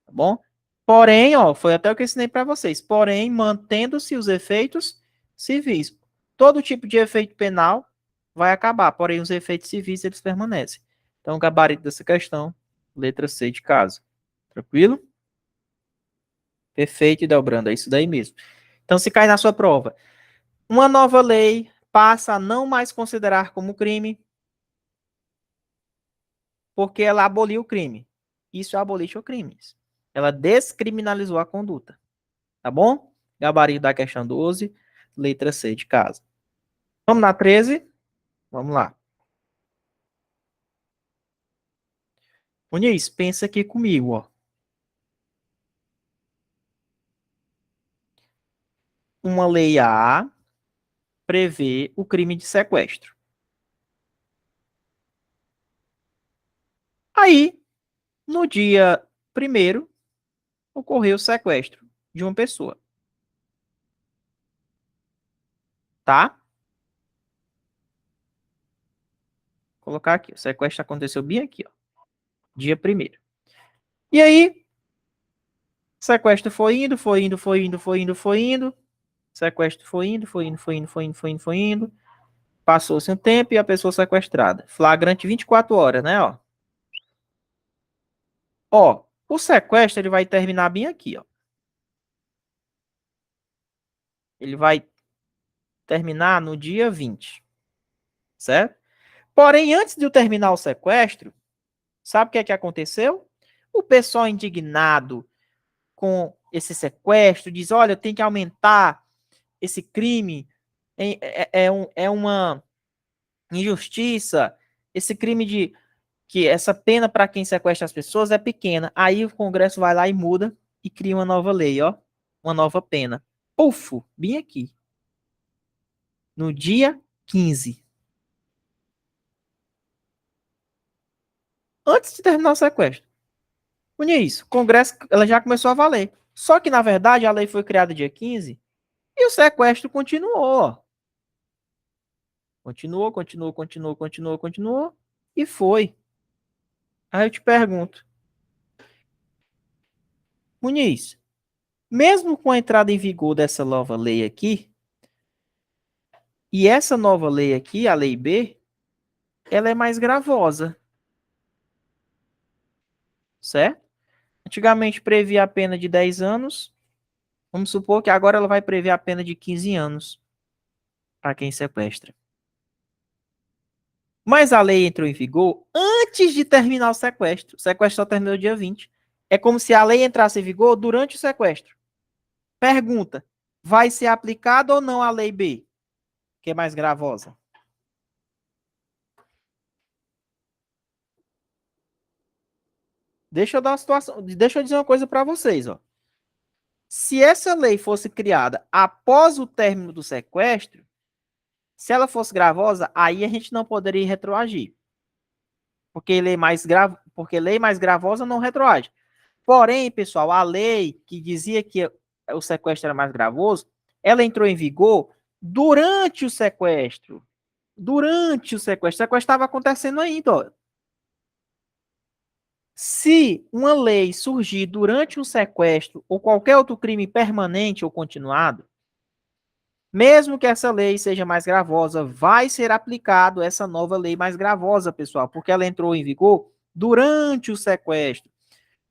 Tá bom? Porém, ó, foi até o que eu ensinei para vocês. Porém, mantendo-se os efeitos civis. Todo tipo de efeito penal vai acabar, porém os efeitos civis eles permanecem. Então, o gabarito dessa questão, letra C de caso. Tranquilo? Perfeito, Delbrando, é isso daí mesmo. Então, se cai na sua prova, uma nova lei passa a não mais considerar como crime, porque ela aboliu o crime. Isso é abolition crimes. Ela descriminalizou a conduta. Tá bom? Gabarito da questão 12, letra C de casa. Vamos na 13? Vamos lá. Muniz, pensa aqui comigo, ó. Uma lei A prevê o crime de sequestro. Aí, no dia 1º, ocorreu o sequestro de uma pessoa. Tá? Vou colocar aqui. O sequestro aconteceu bem aqui, ó. Dia 1º. E aí, o sequestro foi indo, foi indo, foi indo, foi indo, foi indo. O sequestro foi indo, foi indo, foi indo, foi indo, foi indo, foi indo. Passou-se um tempo e a pessoa sequestrada. Flagrante 24 horas, né, ó. Ó, o sequestro ele vai terminar bem aqui, ó. Ele vai terminar no dia 20, certo? Porém, antes de eu terminar o sequestro, sabe o que é que aconteceu? O pessoal indignado com esse sequestro diz, olha, tem que aumentar esse crime é uma injustiça, esse crime de que essa pena para quem sequestra as pessoas é pequena. Aí o Congresso vai lá e muda e cria uma nova lei, ó, uma nova pena. Pufo, bem aqui. No dia 15. Antes de terminar o sequestro. Olha isso, o Congresso ela já começou a valer. Só que, na verdade, a lei foi criada dia 15 e o sequestro continuou. Continuou e foi. Aí eu te pergunto, Muniz, mesmo com a entrada em vigor dessa nova lei aqui, e essa nova lei aqui, a lei B, ela é mais gravosa, certo? Antigamente previa a pena de 10 anos, vamos supor que agora ela vai prever a pena de 15 anos para quem sequestra. Mas a lei entrou em vigor antes de terminar o sequestro. O sequestro só terminou dia 20. É como se a lei entrasse em vigor durante o sequestro. Pergunta: vai ser aplicada ou não a lei B, que é mais gravosa? Deixa eu dar uma situação, deixa eu dizer uma coisa para vocês, ó. Se essa lei fosse criada após o término do sequestro, se ela fosse gravosa, aí a gente não poderia retroagir. Porque lei mais gravosa não retroage. Porém, pessoal, a lei que dizia que o sequestro era mais gravoso, ela entrou em vigor durante o sequestro. Durante o sequestro. O sequestro estava acontecendo ainda, ó. Se uma lei surgir durante um sequestro ou qualquer outro crime permanente ou continuado, mesmo que essa lei seja mais gravosa, vai ser aplicado essa nova lei mais gravosa, pessoal, porque ela entrou em vigor durante o sequestro.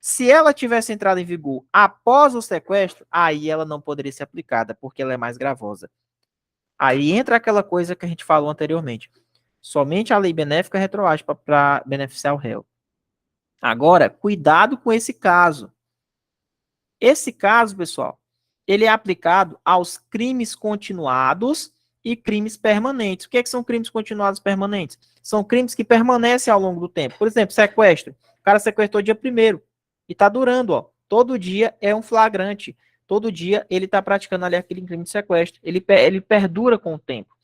Se ela tivesse entrado em vigor após o sequestro, aí ela não poderia ser aplicada, porque ela é mais gravosa. Aí entra aquela coisa que a gente falou anteriormente. Somente a lei benéfica retroage para beneficiar o réu. Agora, cuidado com esse caso. Esse caso, pessoal, ele é aplicado aos crimes continuados e crimes permanentes. O que são crimes continuados permanentes? São crimes que permanecem ao longo do tempo. Por exemplo, sequestro. O cara sequestrou dia 1º e está durando, ó. Todo dia é um flagrante. Todo dia ele está praticando ali aquele crime de sequestro. Ele perdura com o tempo.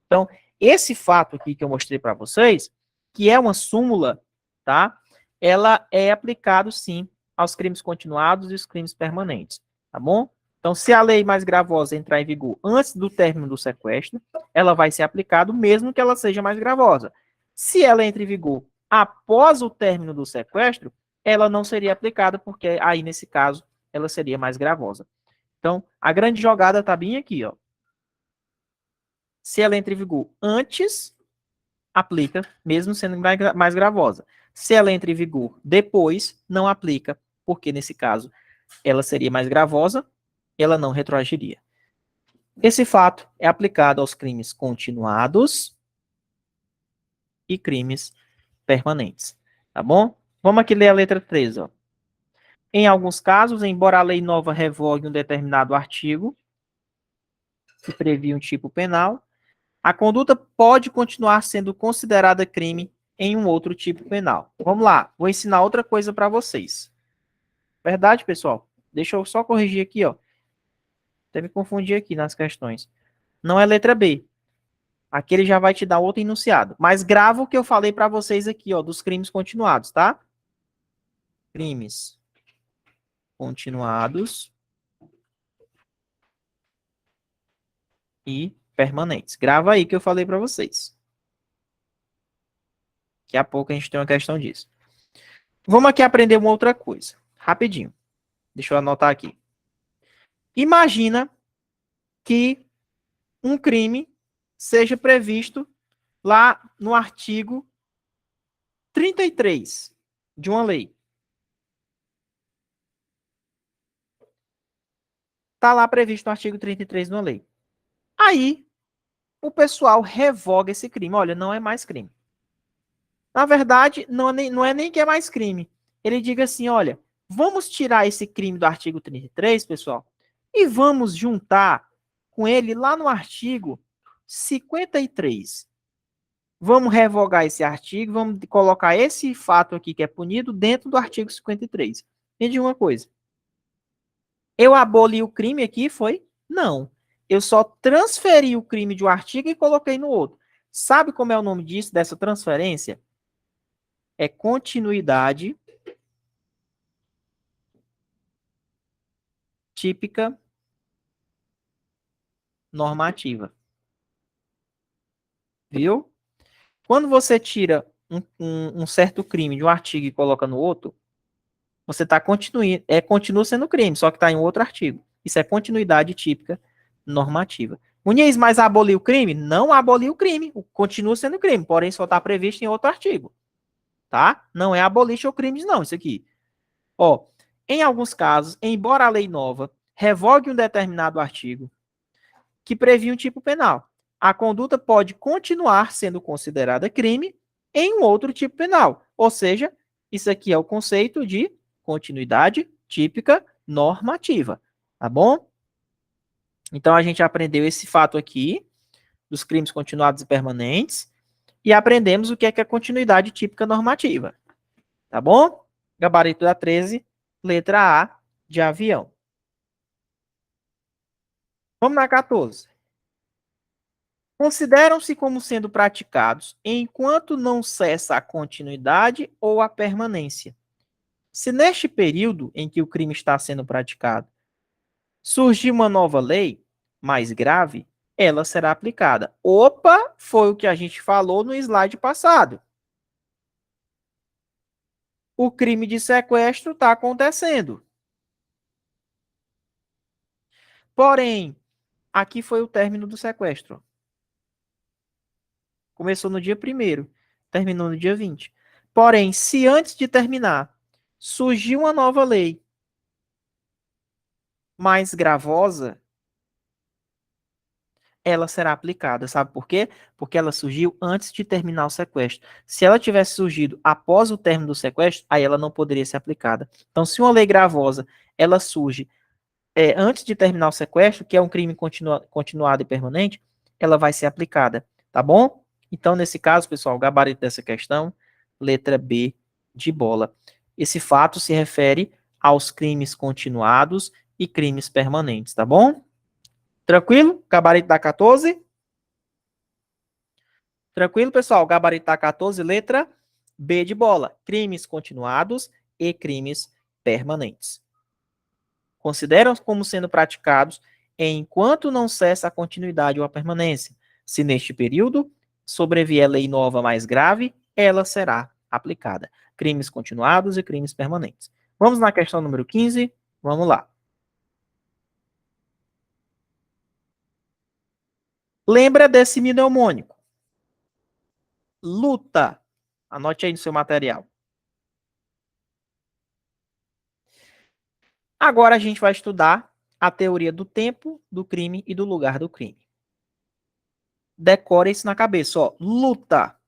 Então, esse fato aqui que eu mostrei para vocês, que é uma súmula, tá? Ela é aplicado, sim, aos crimes continuados e os crimes permanentes, tá bom? Então, se a lei mais gravosa entrar em vigor antes do término do sequestro, ela vai ser aplicada mesmo que ela seja mais gravosa. Se ela entra em vigor após o término do sequestro, ela não seria aplicada, porque aí, nesse caso, ela seria mais gravosa. Então, a grande jogada está bem aqui, ó. Se ela entra em vigor antes, aplica, mesmo sendo mais gravosa. Se ela entra em vigor depois, não aplica, porque nesse caso ela seria mais gravosa, ela não retroagiria. Esse fato é aplicado aos crimes continuados e crimes permanentes, tá bom? Vamos aqui ler a letra 3, ó. Em alguns casos, embora a lei nova revogue um determinado artigo que previa um tipo penal, a conduta pode continuar sendo considerada crime em um outro tipo penal. Vamos lá, vou ensinar outra coisa para vocês. Verdade, pessoal? Deixa eu só corrigir aqui, ó. Até me confundir aqui nas questões. Não é letra B. Aqui ele já vai te dar outro enunciado. Mas grava o que eu falei para vocês aqui, ó, dos crimes continuados, tá? Crimes continuados e permanentes. Grava aí que eu falei para vocês. Daqui a pouco a gente tem uma questão disso. Vamos aqui aprender uma outra coisa. Rapidinho. Deixa eu anotar aqui. Imagina que um crime seja previsto lá no artigo 33 de uma lei. Está lá previsto no artigo 33 de uma lei. Aí, o pessoal revoga esse crime. Olha, não é mais crime. Na verdade, não é nem que é mais crime. Ele diga assim, olha, vamos tirar esse crime do artigo 33, pessoal, e vamos juntar com ele lá no artigo 53. Vamos revogar esse artigo, vamos colocar esse fato aqui que é punido dentro do artigo 53. Entende uma coisa? Eu aboli o crime aqui, foi? Não. Eu só transferi o crime de um artigo e coloquei no outro. Sabe como é o nome disso, dessa transferência? É continuidade típica normativa. Viu? Quando você tira um certo crime de um artigo e coloca no outro, você está continua sendo crime, só que está em outro artigo. Isso é continuidade típica normativa. Muniz, mas aboliu o crime? Não aboliu o crime. Continua sendo crime, porém só está previsto em outro artigo. Tá? Não é abolition crimes, não, isso aqui. Ó, em alguns casos, embora a lei nova revogue um determinado artigo que previa um tipo penal, a conduta pode continuar sendo considerada crime em um outro tipo penal. Ou seja, isso aqui é o conceito de continuidade típica normativa. Tá bom? Então a gente aprendeu esse fato aqui dos crimes continuados e permanentes e aprendemos o que é a continuidade típica normativa. Tá bom? Gabarito da 13, letra A de avião. Vamos na 14. Consideram-se como sendo praticados enquanto não cessa a continuidade ou a permanência. Se neste período em que o crime está sendo praticado surgir uma nova lei mais grave, ela será aplicada. Opa, foi o que a gente falou no slide passado. O crime de sequestro está acontecendo. Porém, aqui foi o término do sequestro. Começou no dia 1º, terminou no dia 20. Porém, se antes de terminar surgiu uma nova lei mais gravosa, ela será aplicada. Sabe por quê? Porque ela surgiu antes de terminar o sequestro. Se ela tivesse surgido após o término do sequestro, aí ela não poderia ser aplicada. Então, se uma lei gravosa ela surge antes de terminar o sequestro, que é um crime continuado e permanente, ela vai ser aplicada, tá bom? Então, nesse caso, pessoal, o gabarito dessa questão, letra B de bola. Esse fato se refere aos crimes continuados e crimes permanentes, tá bom? Tranquilo? Gabarito da 14? Tranquilo, pessoal? Gabarito da 14, letra B de bola. Crimes continuados e crimes permanentes. Consideram como sendo praticados enquanto não cessa a continuidade ou a permanência. Se neste período sobrevier lei nova mais grave, ela será aplicada. Crimes continuados e crimes permanentes. Vamos na questão número 15? Vamos lá. Lembra desse mnemônico? Luta. Anote aí no seu material. Agora a gente vai estudar a teoria do tempo, do crime e do lugar do crime. Decore isso na cabeça, ó. Luta.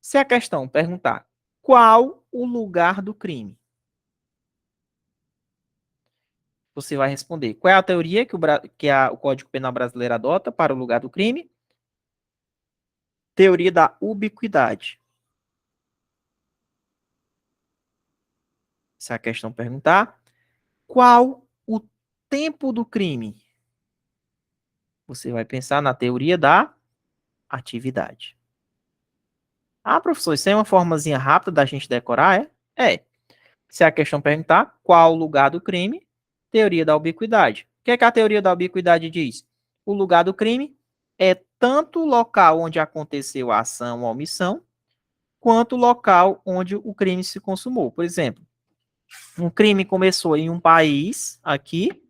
Se a questão perguntar qual o lugar do crime, você vai responder qual é a teoria o Código Penal brasileiro adota para o lugar do crime? Teoria da ubiquidade. Se a questão perguntar qual o tempo do crime, você vai pensar na teoria da atividade. Ah, professor, isso é uma formazinha rápida da gente decorar, é? É. Se a questão perguntar qual o lugar do crime, teoria da ubiquidade. O que é que a teoria da ubiquidade diz? O lugar do crime é tanto o local onde aconteceu a ação ou omissão, quanto o local onde o crime se consumou. Por exemplo, um crime começou em um país, aqui,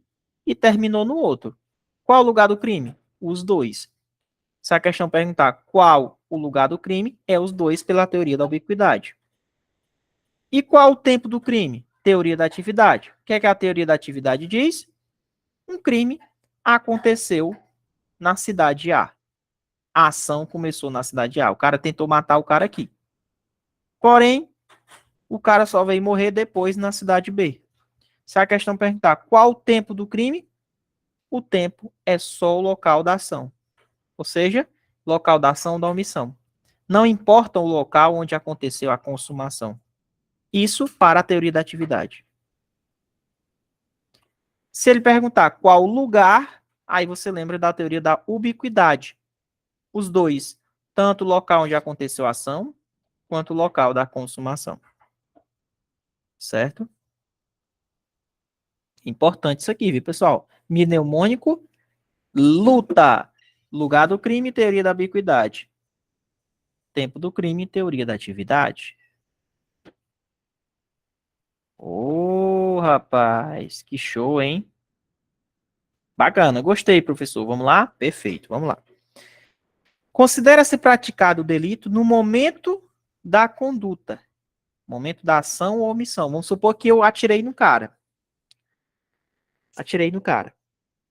e terminou no outro. Qual o lugar do crime? Os dois. Se a questão perguntar qual o lugar do crime, é os dois pela teoria da ubiquidade. E qual o tempo do crime? Teoria da atividade. O que é que a teoria da atividade diz? Um crime aconteceu na cidade A. A ação começou na cidade A. O cara tentou matar o cara aqui. Porém, o cara só veio morrer depois na cidade B. Se a questão perguntar qual o tempo do crime, o tempo é só o local da ação. Ou seja, local da ação da omissão. Não importa o local onde aconteceu a consumação. Isso para a teoria da atividade. Se ele perguntar qual lugar, aí você lembra da teoria da ubiquidade. Os dois, tanto o local onde aconteceu a ação, quanto o local da consumação. Certo? Importante isso aqui, viu, pessoal? Mnemônico, luta. Lugar do crime, teoria da ubiquidade. Tempo do crime, teoria da atividade. Ô, rapaz, que show, hein? Bacana, gostei, professor. Vamos lá? Perfeito, vamos lá. Considera-se praticado o delito no momento da conduta, momento da ação ou omissão. Vamos supor que eu atirei no cara. Atirei no cara,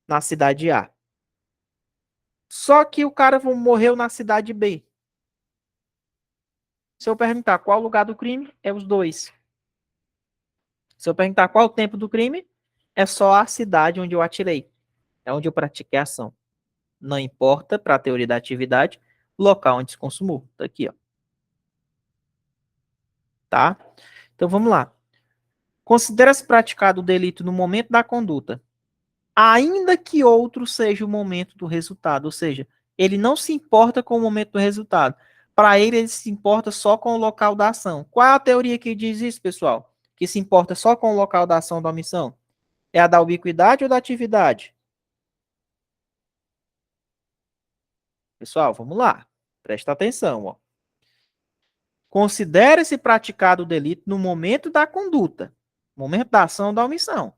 na cidade A. Só que o cara morreu na cidade B. Se eu perguntar qual o lugar do crime, é os dois. Se eu perguntar qual o tempo do crime, é só a cidade onde eu atirei. É onde eu pratiquei a ação. Não importa, para a teoria da atividade, o local onde se consumou. Tá aqui, ó. Tá? Então vamos lá. Considera-se praticado o delito no momento da conduta, ainda que outro seja o momento do resultado. Ou seja, ele não se importa com o momento do resultado. Para ele se importa só com o local da ação. Qual é a teoria que diz isso, pessoal? Que se importa só com o local da ação da omissão? É a da ubiquidade ou da atividade? Pessoal, vamos lá. Presta atenção, ó. Considere-se praticado o delito no momento da conduta, momento da ação ou da omissão,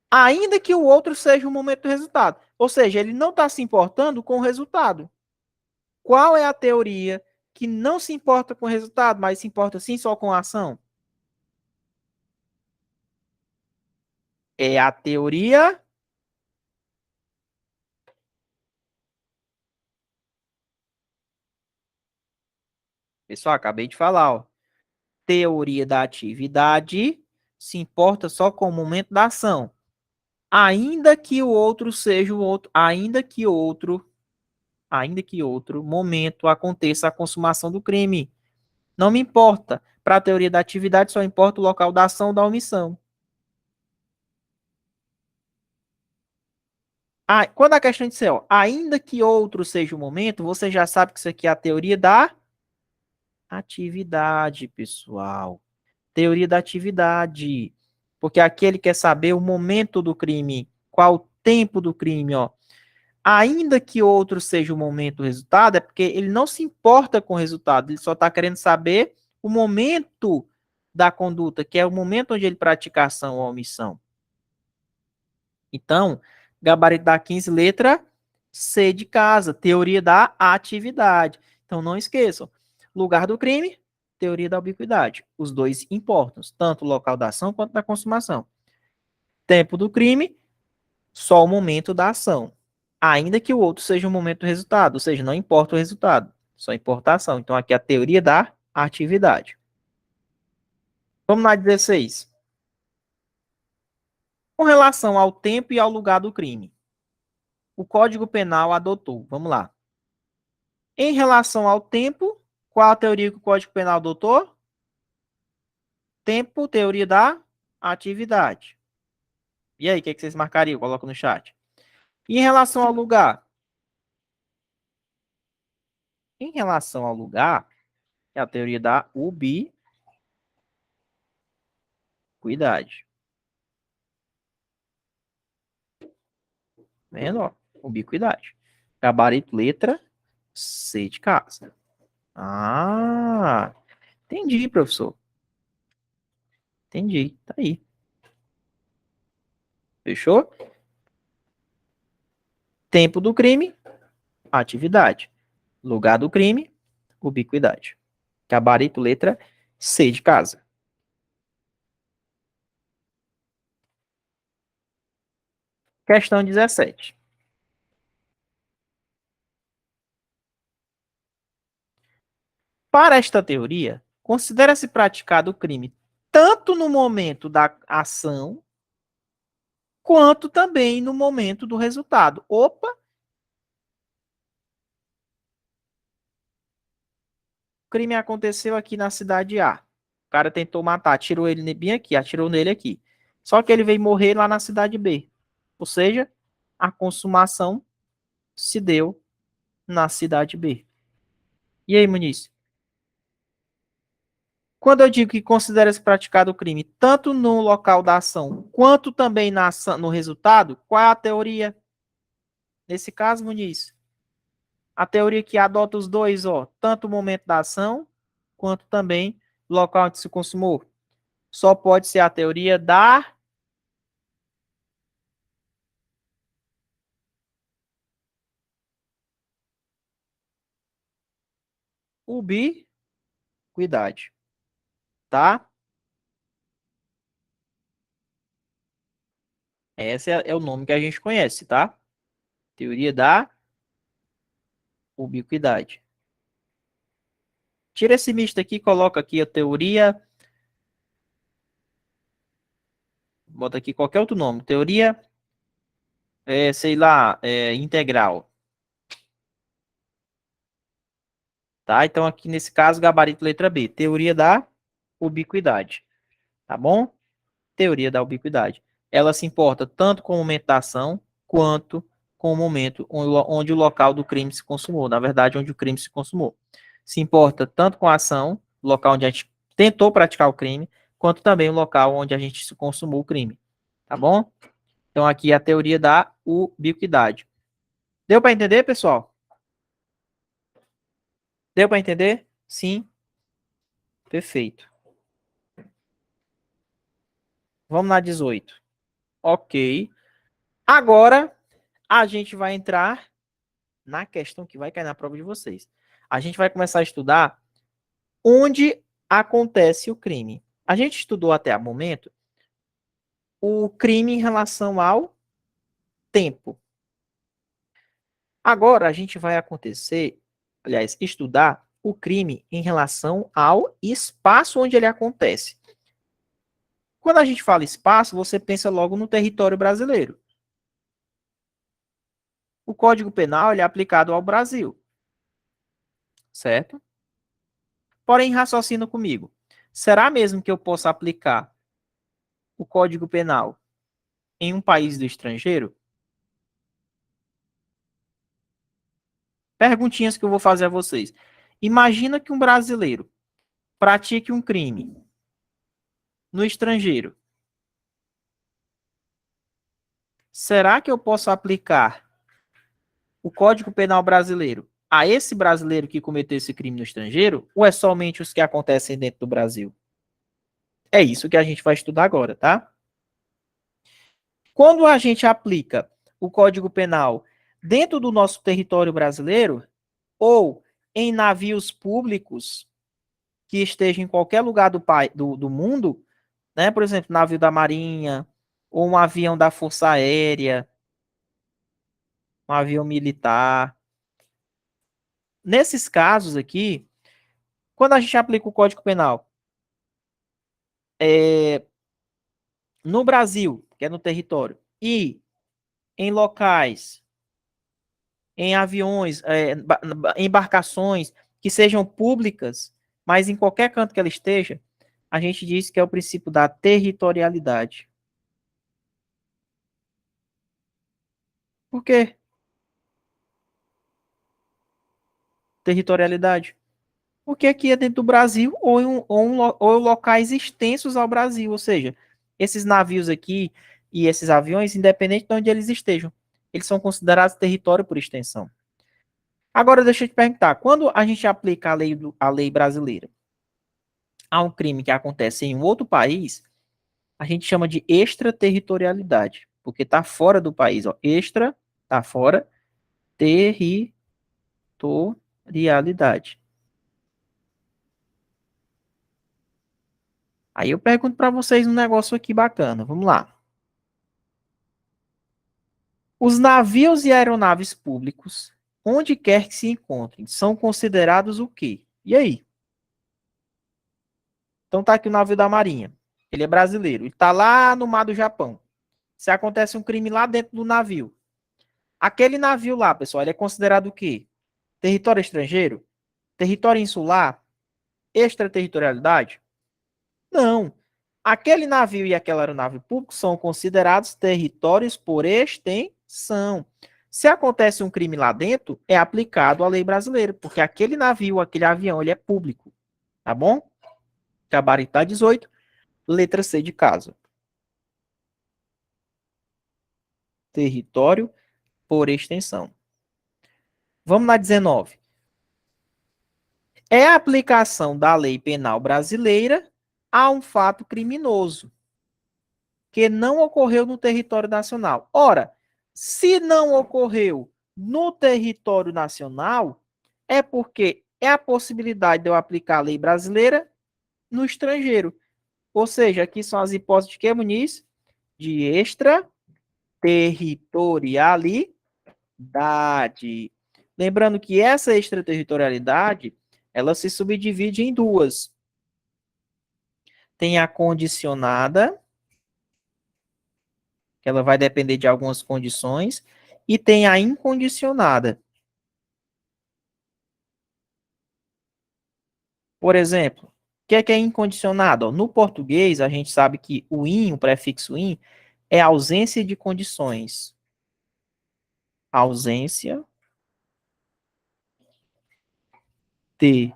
ainda que o outro seja o momento do resultado. Ou seja, ele não está se importando com o resultado. Qual é a teoria que não se importa com o resultado, mas se importa sim só com a ação? É a teoria... Pessoal, acabei de falar, ó. Teoria da atividade se importa só com o momento da ação, ainda que o outro seja o outro, ainda que outro momento aconteça a consumação do crime. Não me importa. Para a teoria da atividade, só importa o local da ação ou da omissão. Ah, quando a questão disser, ó, ainda que outro seja o momento, você já sabe que isso aqui é a teoria da atividade, pessoal. Teoria da atividade. Porque aqui ele quer saber o momento do crime, qual o tempo do crime, ó. Ainda que outro seja o momento do resultado, é porque ele não se importa com o resultado, ele só está querendo saber o momento da conduta, que é o momento onde ele pratica a ação ou a omissão. Então, gabarito da 15, letra C de casa, teoria da atividade. Então, não esqueçam, lugar do crime, teoria da ubiquidade. Os dois importam, tanto o local da ação quanto da consumação. Tempo do crime, só o momento da ação. Ainda que o outro seja o momento do resultado, ou seja, não importa o resultado, só importa a ação. Então, aqui é a teoria da atividade. Vamos na 16. Com relação ao tempo e ao lugar do crime, o Código Penal adotou. Vamos lá. Em relação ao tempo, qual a teoria que o Código Penal adotou? Tempo, teoria da atividade. E aí, o que vocês marcariam? Coloca no chat. E em relação ao lugar? Em relação ao lugar, é a teoria da ubiquidade. Vendo? Ó, ubiquidade. Gabarito, letra C de casa. Ah, entendi, professor. Entendi. Tá aí. Fechou? Tempo do crime, atividade. Lugar do crime, ubiquidade. Gabarito, letra C de casa. Questão 17. Para esta teoria, considera-se praticado o crime tanto no momento da ação quanto também no momento do resultado. Opa! O crime aconteceu aqui na cidade A. O cara tentou matar, atirou ele bem aqui, atirou nele aqui. Só que ele veio morrer lá na cidade B. Ou seja, a consumação se deu na cidade B. E aí, Muniz? Quando eu digo que considera-se praticado o crime tanto no local da ação quanto também no resultado, qual é a teoria? Nesse caso, Muniz, a teoria que adota os dois, ó, tanto o momento da ação quanto também o local onde se consumou. Só pode ser a teoria da ubiquidade, tá? Esse é o nome que a gente conhece, tá? Teoria da ubiquidade. Tira esse misto aqui, coloca aqui a teoria. Bota aqui qualquer outro nome. Teoria, sei lá, integral. Tá? Então, aqui nesse caso, gabarito letra B. Teoria da ubiquidade. Tá bom? Teoria da ubiquidade. Ela se importa tanto com o momento da ação, quanto com o momento onde o local do crime se consumou. Na verdade, onde o crime se consumou. Se importa tanto com a ação, o local onde a gente tentou praticar o crime, quanto também o local onde a gente se consumou o crime. Tá bom? Então, aqui é a teoria da ubiquidade. Deu para entender, pessoal? Deu para entender? Sim. Perfeito. Vamos na 18. Ok. Agora, a gente vai entrar na questão que vai cair na prova de vocês. A gente vai começar a estudar onde acontece o crime. A gente estudou até o momento o crime em relação ao tempo. Agora, a gente vai estudar o crime em relação ao espaço onde ele acontece. Quando a gente fala espaço, você pensa logo no território brasileiro. O Código Penal ele é aplicado ao Brasil, certo? Porém, raciocina comigo. Será mesmo que eu possa aplicar o Código Penal em um país do estrangeiro? Perguntinhas que eu vou fazer a vocês. Imagina que um brasileiro pratique um crime no estrangeiro. Será que eu posso aplicar o Código Penal brasileiro a esse brasileiro que cometeu esse crime no estrangeiro? Ou é somente os que acontecem dentro do Brasil? É isso que a gente vai estudar agora, tá? Quando a gente aplica o Código Penal dentro do nosso território brasileiro ou em navios públicos que estejam em qualquer lugar do mundo, né? Por exemplo, navio da Marinha ou um avião da Força Aérea, um avião militar. Nesses casos aqui, quando a gente aplica o Código Penal no Brasil, que é no território, e em locais, em aviões, embarcações que sejam públicas, mas em qualquer canto que ela esteja, a gente diz que é o princípio da territorialidade. Por quê? Territorialidade? Porque aqui é dentro do Brasil ou locais extensos ao Brasil, ou seja, esses navios aqui e esses aviões, independente de onde eles estejam, eles são considerados território por extensão. Agora, deixa eu te perguntar, quando a gente aplica a lei brasileira a um crime que acontece em um outro país, a gente chama de extraterritorialidade, porque está fora do país, ó, extra, está fora, territorialidade. Aí eu pergunto para vocês um negócio aqui bacana. Vamos lá. Os navios e aeronaves públicos, onde quer que se encontrem, são considerados o quê? E aí? Então tá aqui o navio da Marinha. Ele é brasileiro. Ele tá lá no mar do Japão. Se acontece um crime lá dentro do navio, aquele navio lá, pessoal, ele é considerado o quê? Território estrangeiro? Território insular? Extraterritorialidade? Não. Aquele navio e aquela aeronave pública são considerados territórios por extensão. Se acontece um crime lá dentro, é aplicado a lei brasileira, porque aquele navio, aquele avião, ele é público. Tá bom? Gabarito da 18, letra C de casa. Território por extensão. Vamos na 19. É a aplicação da lei penal brasileira a um fato criminoso que não ocorreu no território nacional. Ora, se não ocorreu no território nacional, é porque é a possibilidade de eu aplicar a lei brasileira no estrangeiro. Ou seja, aqui são as hipóteses de que, Muniz? De extraterritorialidade. Lembrando que essa extraterritorialidade, ela se subdivide em duas. Tem a condicionada, que ela vai depender de algumas condições, e tem a incondicionada. Por exemplo, o que é incondicionado? No português, a gente sabe que o in, o prefixo in, é ausência de condições. Ausência de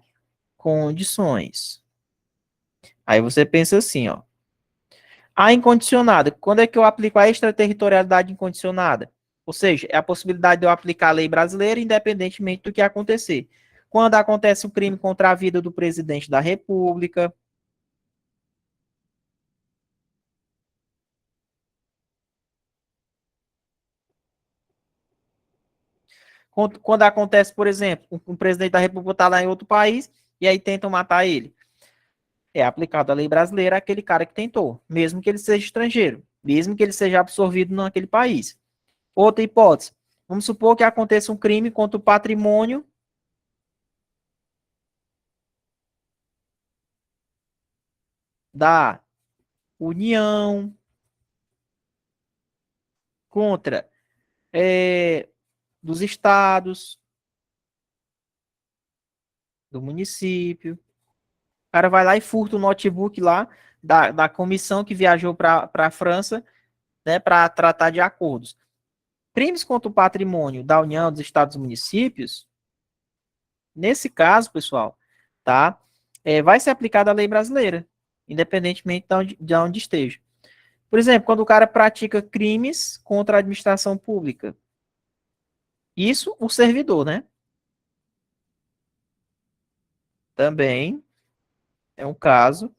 condições. Aí você pensa assim, ó. A incondicionada, quando é que eu aplico a extraterritorialidade incondicionada? Ou seja, é a possibilidade de eu aplicar a lei brasileira independentemente do que acontecer. Quando acontece um crime contra a vida do presidente da República, quando acontece, por exemplo, um presidente da República está lá em outro país e aí tentam matar ele. É aplicado a lei brasileira àquele cara que tentou, mesmo que ele seja estrangeiro, mesmo que ele seja absorvido naquele país. Outra hipótese, vamos supor que aconteça um crime contra o patrimônio da União, contra dos estados, do município. O cara vai lá e furta o notebook lá da comissão que viajou para a França, né, para tratar de acordos. Crimes contra o patrimônio da União, dos estados e municípios, nesse caso, pessoal, tá, vai ser aplicada a lei brasileira, independentemente de onde esteja. Por exemplo, quando o cara pratica crimes contra a administração pública, isso o servidor, né? Também é um caso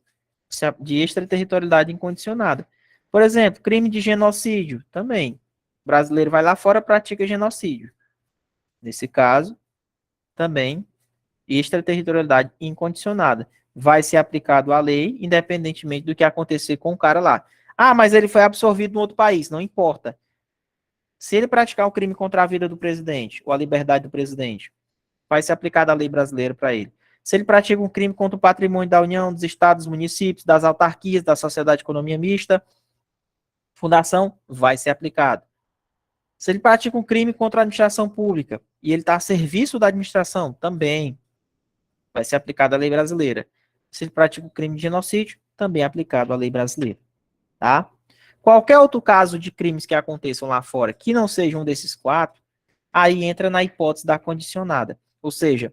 de extraterritorialidade incondicionada. Por exemplo, crime de genocídio, também. O brasileiro vai lá fora e pratica genocídio. Nesse caso, também, extraterritorialidade incondicionada. Vai ser aplicado a lei, independentemente do que acontecer com o cara lá. Ah, mas ele foi absorvido em outro país, não importa. Se ele praticar um crime contra a vida do presidente, ou a liberdade do presidente, vai ser aplicada a lei brasileira para ele. Se ele pratica um crime contra o patrimônio da União, dos estados, dos municípios, das autarquias, da sociedade de economia mista, fundação, vai ser aplicado. Se ele pratica um crime contra a administração pública e ele está a serviço da administração, também vai ser aplicado a lei brasileira. Se ele pratica um crime de genocídio, também é aplicado a lei brasileira. Tá? Qualquer outro caso de crimes que aconteçam lá fora que não seja um desses quatro, aí entra na hipótese da condicionada. Ou seja,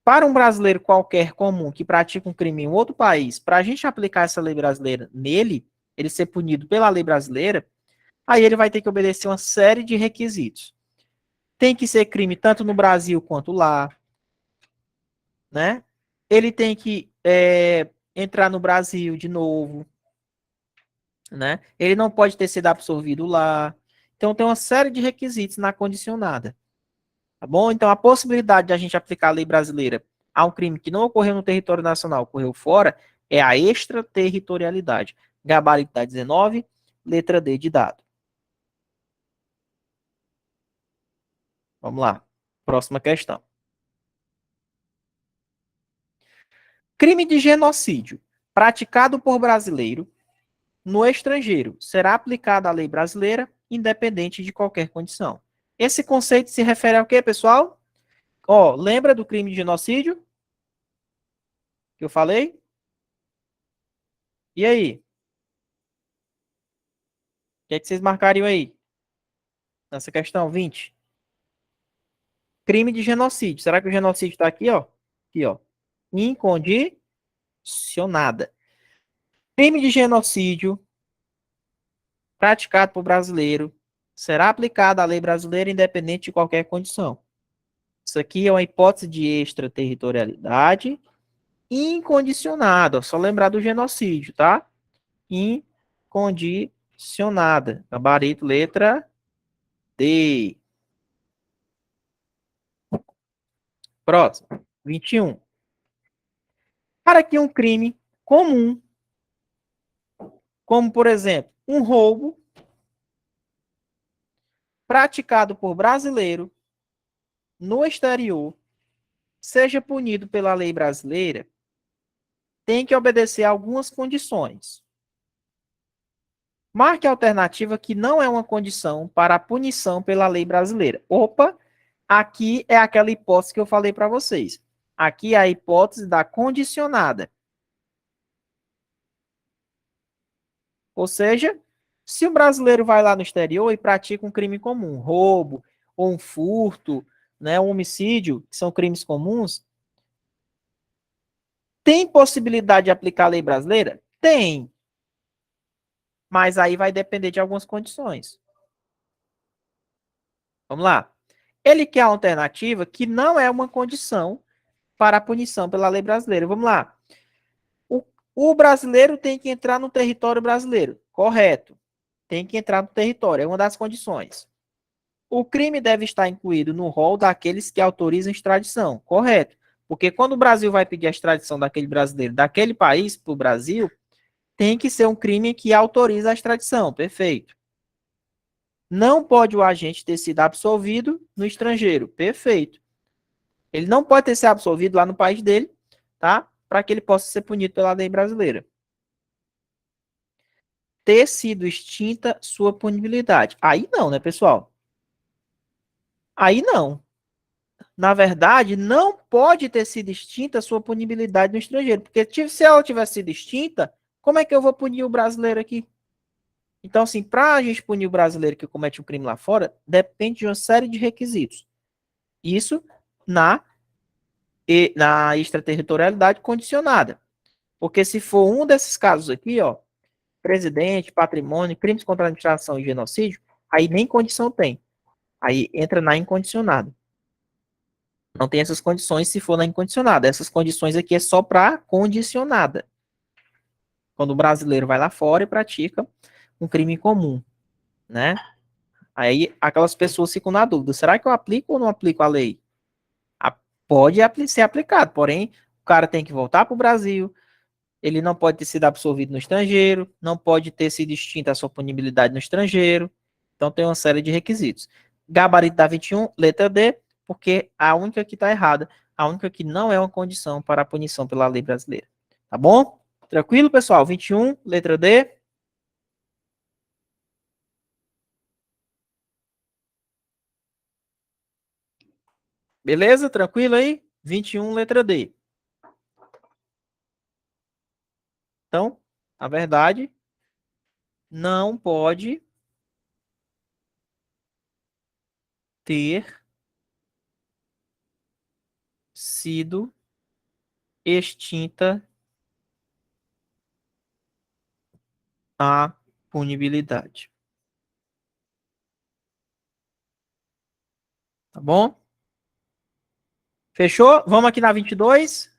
para um brasileiro qualquer comum que pratica um crime em outro país, para a gente aplicar essa lei brasileira nele, ele ser punido pela lei brasileira, aí ele vai ter que obedecer uma série de requisitos. Tem que ser crime tanto no Brasil quanto lá, né? Ele tem que entrar no Brasil de novo, né? Ele não pode ter sido absorvido lá. Então tem uma série de requisitos na condicionada, tá bom? Então a possibilidade de a gente aplicar a lei brasileira a um crime que não ocorreu no território nacional, ocorreu fora, é a extraterritorialidade. Gabarito da 19, letra D de dado. Vamos lá. Próxima questão. Crime de genocídio praticado por brasileiro no estrangeiro. Será aplicada a lei brasileira, independente de qualquer condição. Esse conceito se refere ao quê, pessoal? Ó, lembra do crime de genocídio que eu falei? E aí? O que é que vocês marcariam aí? Nessa questão 20. Crime de genocídio. Será que o genocídio está aqui, ó? Aqui, ó. Incondicionada. Crime de genocídio praticado por brasileiro será aplicado à lei brasileira independente de qualquer condição. Isso aqui é uma hipótese de extraterritorialidade incondicionada. Só lembrar do genocídio, tá? Incondicionada. Gabarito, letra D. Próximo. 21. Para que um crime comum, como por exemplo, um roubo praticado por brasileiro no exterior, seja punido pela lei brasileira, tem que obedecer a algumas condições. Marque a alternativa que não é uma condição para a punição pela lei brasileira. Opa, aqui é aquela hipótese que eu falei para vocês. Aqui é a hipótese da condicionada. Ou seja, se o brasileiro vai lá no exterior e pratica um crime comum, roubo, ou um furto, né, um homicídio, que são crimes comuns, tem possibilidade de aplicar a lei brasileira? Tem. Mas aí vai depender de algumas condições. Vamos lá. Ele quer a alternativa que não é uma condição para a punição pela lei brasileira. Vamos lá. O brasileiro tem que entrar no território brasileiro. Correto. Tem que entrar no território. É uma das condições. O crime deve estar incluído no rol daqueles que autorizam extradição. Correto. Porque quando o Brasil vai pedir a extradição daquele brasileiro daquele país para o Brasil, tem que ser um crime que autoriza a extradição. Perfeito. Não pode o agente ter sido absolvido no estrangeiro. Perfeito. Ele não pode ter sido absolvido lá no país dele, tá? Para que ele possa ser punido pela lei brasileira. Ter sido extinta sua punibilidade. Aí não, né, pessoal? Aí não. Na verdade, não pode ter sido extinta sua punibilidade no estrangeiro. Porque se ela tivesse sido extinta, como é que eu vou punir o brasileiro aqui? Então, assim, para a gente punir o brasileiro que comete um crime lá fora, depende de uma série de requisitos. Isso na extraterritorialidade condicionada. Porque se for um desses casos aqui, ó, presidente, patrimônio, crimes contra a administração e genocídio, aí nem condição tem. Aí entra na incondicionada. Não tem essas condições se for na incondicionada. Essas condições aqui é só para condicionada. Quando o brasileiro vai lá fora e pratica um crime comum, né? Aí aquelas pessoas ficam na dúvida, será que eu aplico ou não aplico a lei? Pode ser aplicado, porém o cara tem que voltar para o Brasil, ele não pode ter sido absolvido no estrangeiro, não pode ter sido extinta a sua punibilidade no estrangeiro, então tem uma série de requisitos. Gabarito da 21, letra D, porque a única que está errada, a única que não é uma condição para a punição pela lei brasileira. Tá bom? Tranquilo, pessoal? 21, letra D. Beleza? Tranquilo aí? 21, letra D. Então, a verdade, não pode ter sido extinta a punibilidade. Tá bom? Fechou? Vamos aqui na 22.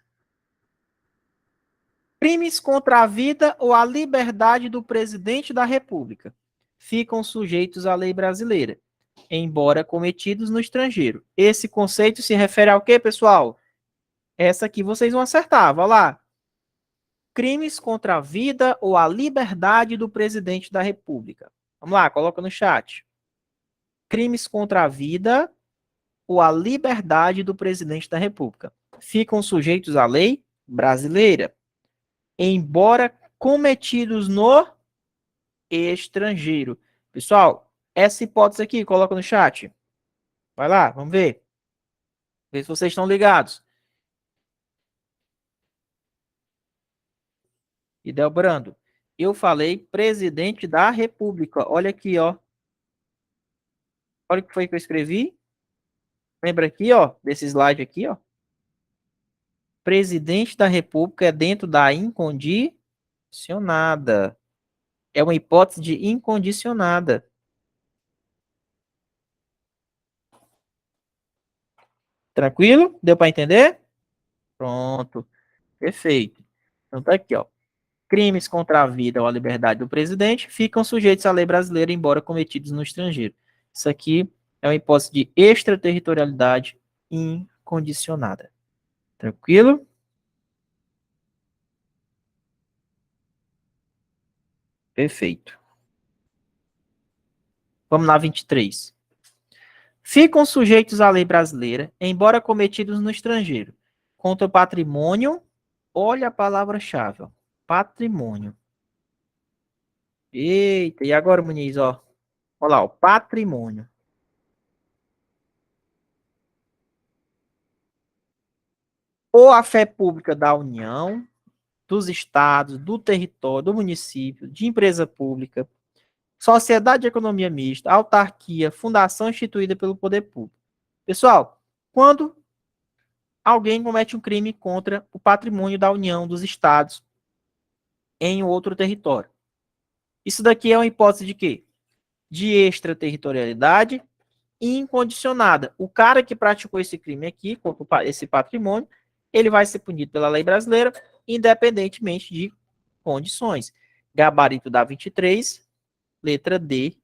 Crimes contra a vida ou a liberdade do presidente da República ficam sujeitos à lei brasileira, embora cometidos no estrangeiro. Esse conceito se refere ao quê, pessoal? Essa aqui vocês vão acertar. Vai lá. Crimes contra a vida ou a liberdade do presidente da República. Vamos lá, coloca no chat. Crimes contra a vida ou a liberdade do presidente da República ficam sujeitos à lei brasileira, embora cometidos no estrangeiro. Pessoal, essa hipótese aqui, coloca no chat. Vai lá, vamos ver. Ver se vocês estão ligados. E Delbrando, eu falei presidente da República. Olha aqui, ó. Olha o que foi que eu escrevi. Lembra aqui, ó, desse slide aqui, ó. Presidente da República é dentro da incondicionada. É uma hipótese de incondicionada. Tranquilo? Deu para entender? Pronto. Perfeito. Então tá aqui, ó. Crimes contra a vida ou a liberdade do presidente ficam sujeitos à lei brasileira, embora cometidos no estrangeiro. Isso aqui é uma hipótese de extraterritorialidade incondicionada. Tranquilo? Perfeito. Vamos na 23. Ficam sujeitos à lei brasileira, embora cometidos no estrangeiro, contra o patrimônio. Olha a palavra-chave, ó. Patrimônio. Eita, e agora, Muniz, ó? Olha lá, o patrimônio. Ou a fé pública da União, dos estados, do território, do município, de empresa pública, sociedade de economia mista, autarquia, fundação instituída pelo poder público. Pessoal, quando alguém comete um crime contra o patrimônio da União, dos estados, em outro território. Isso daqui é uma hipótese de quê? De extraterritorialidade incondicionada. O cara que praticou esse crime aqui, contra esse patrimônio, ele vai ser punido pela lei brasileira, independentemente de condições. Gabarito da 23, letra D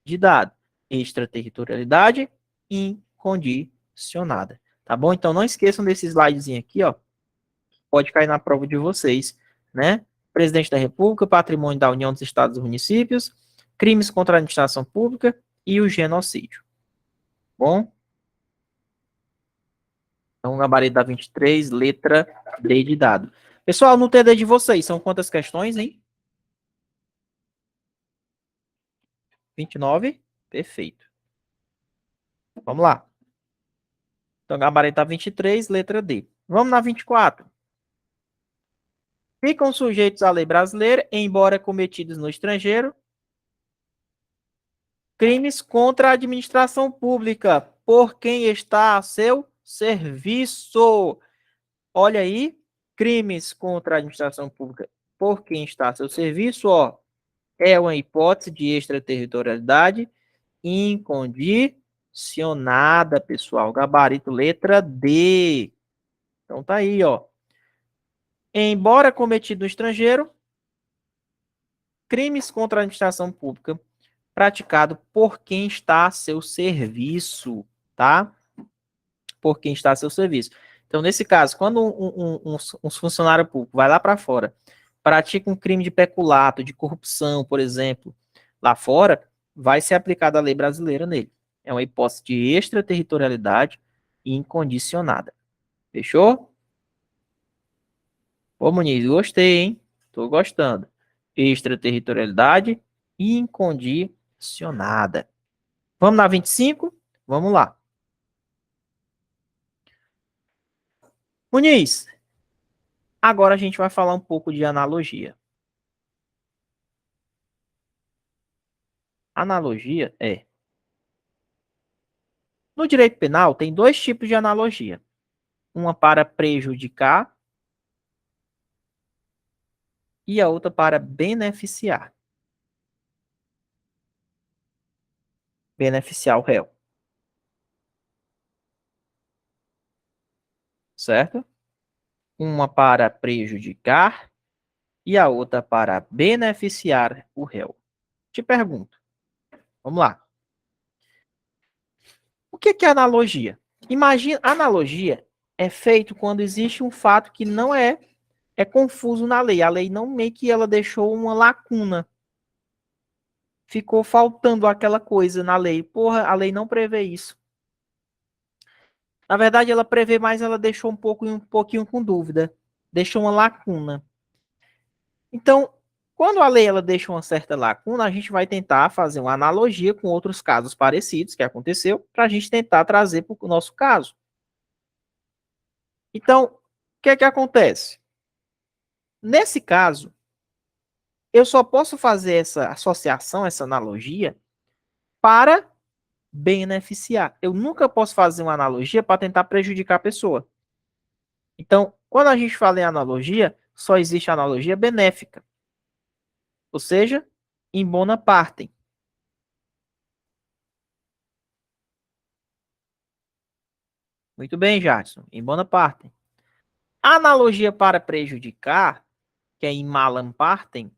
de dado. Extraterritorialidade incondicionada. Tá bom? Então não esqueçam desse slidezinho aqui, ó. Pode cair na prova de vocês, né? Presidente da República, patrimônio da União dos Estados e Municípios, crimes contra a administração pública e o genocídio. Bom? Então, gabarito da 23, letra D de dado. Pessoal, no TD de vocês, são quantas questões, hein? 29? Perfeito. Vamos lá. Então, gabarito da 23, letra D. Vamos na 24. Ficam sujeitos à lei brasileira, embora cometidos no estrangeiro, crimes contra a administração pública, por quem está a seu serviço. Olha aí, crimes contra a administração pública, por quem está a seu serviço, ó, é uma hipótese de extraterritorialidade incondicionada, pessoal. Gabarito letra D. Então tá aí, ó. Embora cometido no estrangeiro, crimes contra a administração pública praticado por quem está a seu serviço, tá? Por quem está a seu serviço. Então, nesse caso, quando um funcionário público vai lá para fora, pratica um crime de peculato, de corrupção, por exemplo, lá fora, vai ser aplicada a lei brasileira nele. É uma hipótese de extraterritorialidade incondicionada. Fechou? Ô, Muniz, gostei, hein? Tô gostando. Extraterritorialidade incondicionada. Vamos na 25? Vamos lá. Muniz, agora a gente vai falar um pouco de analogia. Analogia é... No direito penal, tem dois tipos de analogia. Uma para prejudicar e a outra para beneficiar. Beneficiar o réu. Certo? Uma para prejudicar e a outra para beneficiar o réu. Te pergunto, vamos lá. O que é analogia? Imagina, analogia é feito quando existe um fato que não é confuso na lei. A lei não meio que ela deixou uma lacuna. Ficou faltando aquela coisa na lei. Porra, a lei não prevê isso. Na verdade, ela prevê, mas ela deixou um pouquinho com dúvida. Deixou uma lacuna. Então, Quando a lei ela deixa uma certa lacuna, a gente vai tentar fazer uma analogia com outros casos parecidos que aconteceu, para a gente tentar trazer para o nosso caso. Então, o que é que acontece? Nesse caso, eu só posso fazer essa associação, essa analogia, para beneficiar. Eu nunca posso fazer uma analogia para tentar prejudicar a pessoa. Então, quando a gente fala em analogia, só existe analogia benéfica, ou seja, em bona parte. Muito bem, Jadson, em bona parte. Analogia para prejudicar, que é em malam partem,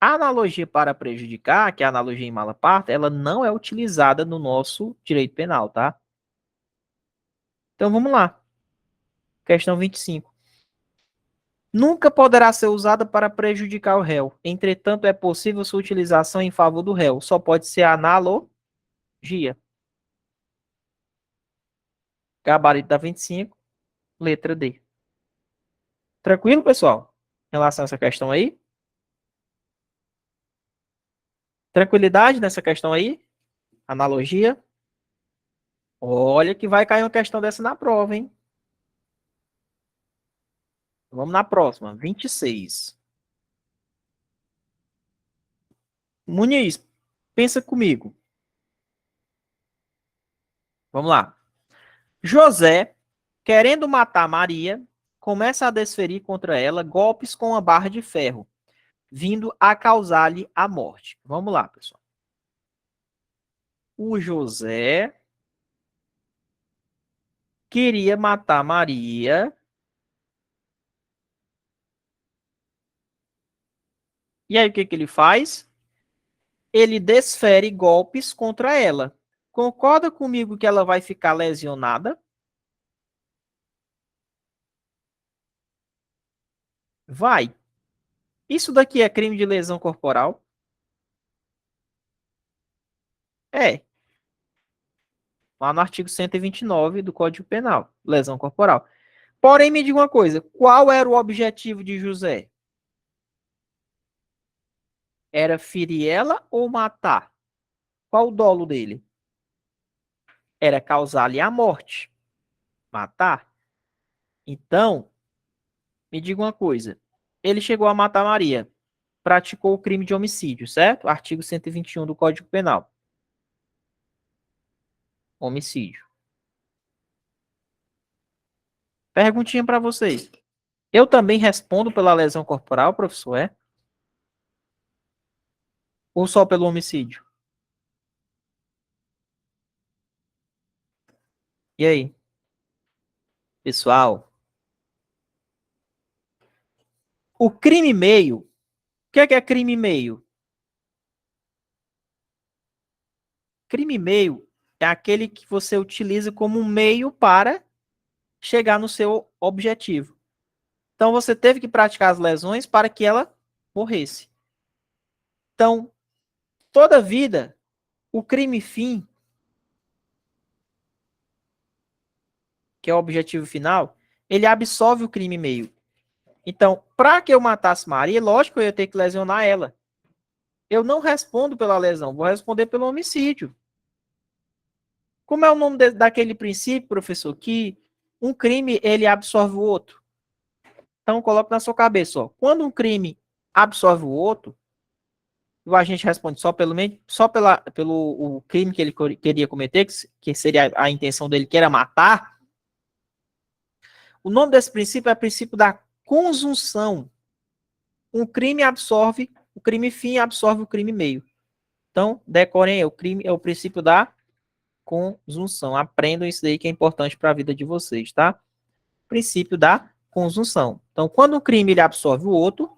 a analogia para prejudicar, que é a analogia em mala partem, ela não é utilizada no nosso direito penal, tá? Então vamos lá. Questão 25. Nunca poderá ser usada para prejudicar o réu. Entretanto, é possível sua utilização em favor do réu. Só pode ser analogia. Gabarito da 25, letra D. Tranquilo, pessoal? Em relação a essa questão aí? Tranquilidade nessa questão aí? Analogia? Olha que vai cair uma questão dessa na prova, hein? Vamos na próxima. 26. Muniz, pensa comigo. Vamos lá. José, querendo matar Maria, começa a desferir contra ela golpes com uma barra de ferro, vindo a causar-lhe a morte. Vamos lá, pessoal. O José queria matar Maria. E aí, o que que ele faz? Ele desfere golpes contra ela. Concorda comigo que ela vai ficar lesionada? Vai. Isso daqui é crime de lesão corporal? É. Lá no artigo 129 do Código Penal, lesão corporal. Porém, me diga uma coisa, qual era o objetivo de José? Era ferir ela ou matar? Qual o dolo dele? Era causar-lhe a morte, matar. Então, me diga uma coisa, ele chegou a matar Maria, praticou o crime de homicídio, certo? Artigo 121 do Código Penal. Homicídio. Perguntinha para vocês. Eu também respondo pela lesão corporal, professor, é? Ou só pelo homicídio? E aí, pessoal? O crime meio. O que é crime meio? Crime meio é aquele que você utiliza como um meio para chegar no seu objetivo. Então você teve que praticar as lesões para que ela morresse. Então, toda vida, o crime fim, que é o objetivo final, ele absolve o crime meio. Então, para que eu matasse Maria, lógico que eu ia ter que lesionar ela. Eu não respondo pela lesão, vou responder pelo homicídio. Como é o nome daquele princípio, professor, que um crime ele absorve o outro? Então, coloque na sua cabeça, ó. Quando um crime absorve o outro, o agente responde pelo o crime que ele queria cometer, que seria a intenção dele, que era matar. O nome desse princípio é o princípio da conjunção. Um crime absorve, o crime fim absorve o crime meio. Então, decorem aí, o crime é o princípio da conjunção. Aprendam isso aí que é importante para a vida de vocês, tá? Princípio da conjunção. Então, quando um crime ele absorve o outro,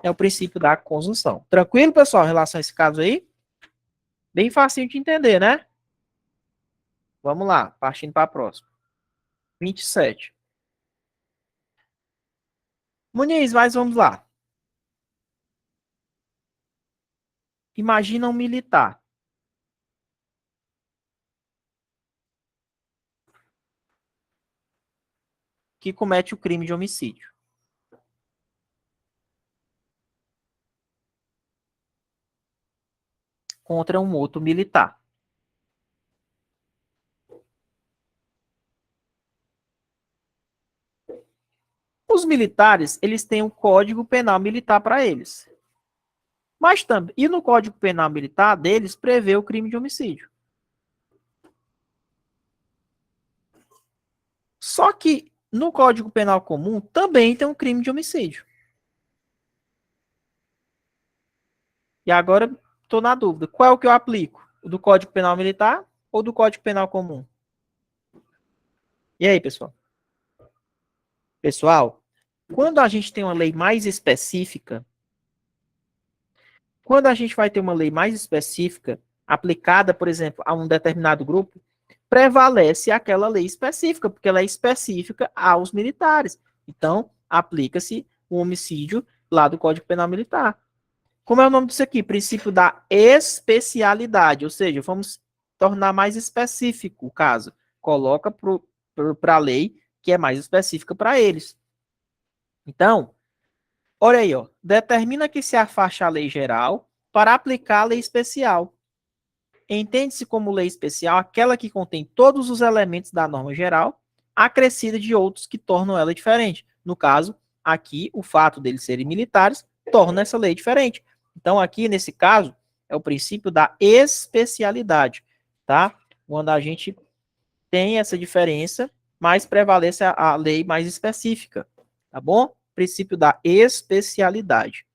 é o princípio da conjunção. Tranquilo, pessoal, em relação a esse caso aí? Bem facinho de entender, né? Vamos lá, partindo para a próxima. 27. Muniz, mas vamos lá. Imagina um militar. que comete o crime de homicídio. Contra um outro militar. Os militares, eles têm o Código Penal Militar para eles. Mas também, e no Código Penal Militar deles prevê o crime de homicídio. Só que no Código Penal Comum também tem um crime de homicídio. E agora estou na dúvida. Qual é o que eu aplico? O do Código Penal Militar ou do Código Penal Comum? E aí, pessoal? Pessoal, quando a gente tem uma lei mais específica, quando a gente vai ter uma lei mais específica, aplicada, por exemplo, a um determinado grupo, prevalece aquela lei específica, porque ela é específica aos militares. Então, aplica-se o homicídio lá do Código Penal Militar. Como é o nome disso aqui? Princípio da especialidade, ou seja, vamos tornar mais específico o caso. Coloca para a lei que é mais específica para eles. Então, olha aí, ó, determina que se afaste a lei geral para aplicar a lei especial. Entende-se como lei especial aquela que contém todos os elementos da norma geral, acrescida de outros que tornam ela diferente. No caso, aqui, o fato deles serem militares torna essa lei diferente. Então, aqui, nesse caso, é o princípio da especialidade, tá? Quando a gente tem essa diferença, mas prevalece a lei mais específica, tá bom? Princípio da especialidade.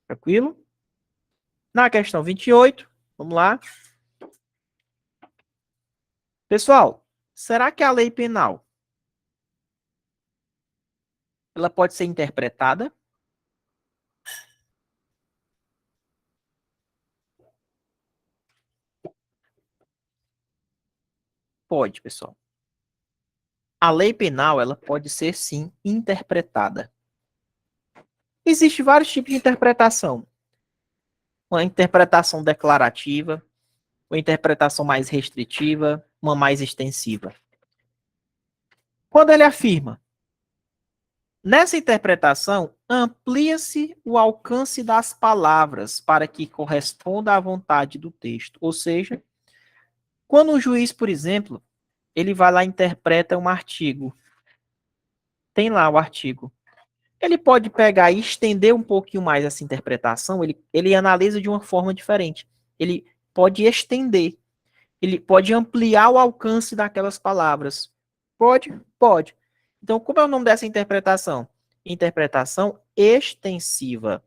Tranquilo? Na questão 28, vamos lá. Pessoal, será que a lei penal ela pode ser interpretada? Pode, pessoal. A lei penal ela pode ser, sim, interpretada. Existem vários tipos de interpretação. Uma interpretação declarativa, uma interpretação mais restritiva, uma mais extensiva. Quando ele afirma, nessa interpretação, amplia-se o alcance das palavras para que corresponda à vontade do texto. Ou seja, quando o juiz, por exemplo, ele vai lá e interpreta um artigo, tem lá o artigo, ele pode pegar e estender um pouquinho mais essa interpretação, ele analisa de uma forma diferente. Ele pode estender, ele pode ampliar o alcance daquelas palavras. Pode? Pode. Então, como é o nome dessa interpretação? Interpretação extensiva.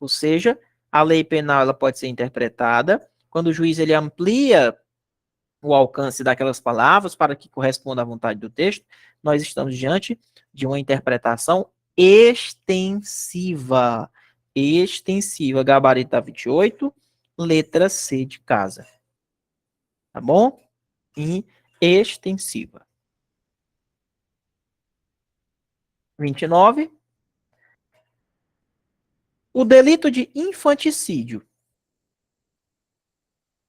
Ou seja, a lei penal ela pode ser interpretada quando o juiz ele amplia o alcance daquelas palavras para que corresponda à vontade do texto, nós estamos diante de uma interpretação extensiva. Extensiva, gabarito da 28, letra C de casa. Tá bom? E extensiva. 29. O delito de infanticídio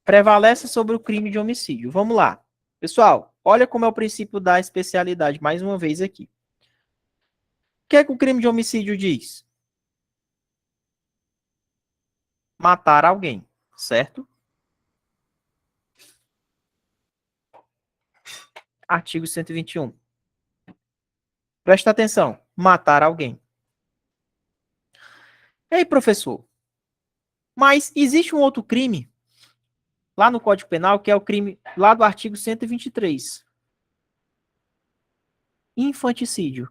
prevalece sobre o crime de homicídio. Vamos lá. Pessoal, olha como é o princípio da especialidade, mais uma vez aqui. O que é que o crime de homicídio diz? Matar alguém, certo? Artigo 121. Presta atenção. Matar alguém. Ei, professor, mas existe um outro crime lá no Código Penal, que é o crime lá do artigo 123. Infanticídio.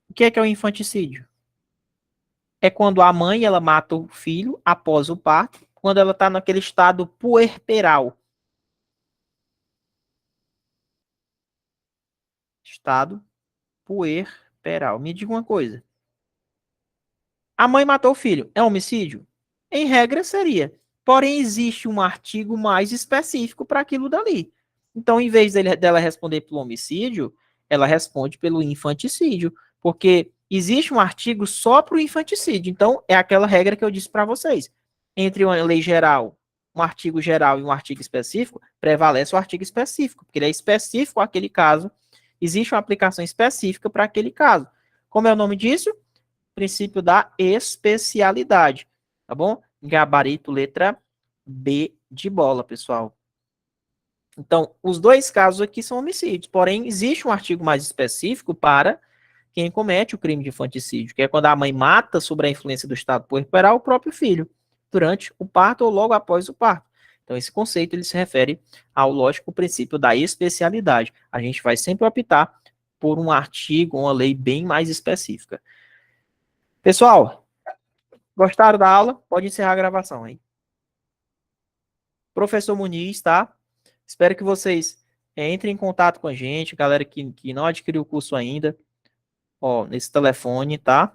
O que é o infanticídio? É quando a mãe ela mata o filho após o parto, quando ela está naquele estado puerperal. Estado puerperal. Me diga uma coisa. A mãe matou o filho. É homicídio? Em regra, seria. Porém, existe um artigo mais específico para aquilo dali. Então, em vez dela responder pelo homicídio, ela responde pelo infanticídio. Porque existe um artigo só para o infanticídio. Então, é aquela regra que eu disse para vocês. Entre uma lei geral, um artigo geral e um artigo específico, prevalece o artigo específico, porque ele é específico àquele caso, existe uma aplicação específica para aquele caso. Como é o nome disso? Princípio da especialidade, tá bom? Gabarito, letra B de bola, pessoal. Então, os dois casos aqui são homicídios, porém, existe um artigo mais específico para quem comete o crime de infanticídio, que é quando a mãe mata sob a influência do estado puerperal o próprio filho, durante o parto ou logo após o parto. Então, esse conceito ele se refere ao, lógico, princípio da especialidade. A gente vai sempre optar por um artigo, uma lei bem mais específica. Pessoal, gostaram da aula? Pode encerrar a gravação, hein? Professor Muniz, tá? Espero que vocês entrem em contato com a gente, galera que não adquiriu o curso ainda, ó, nesse telefone, tá?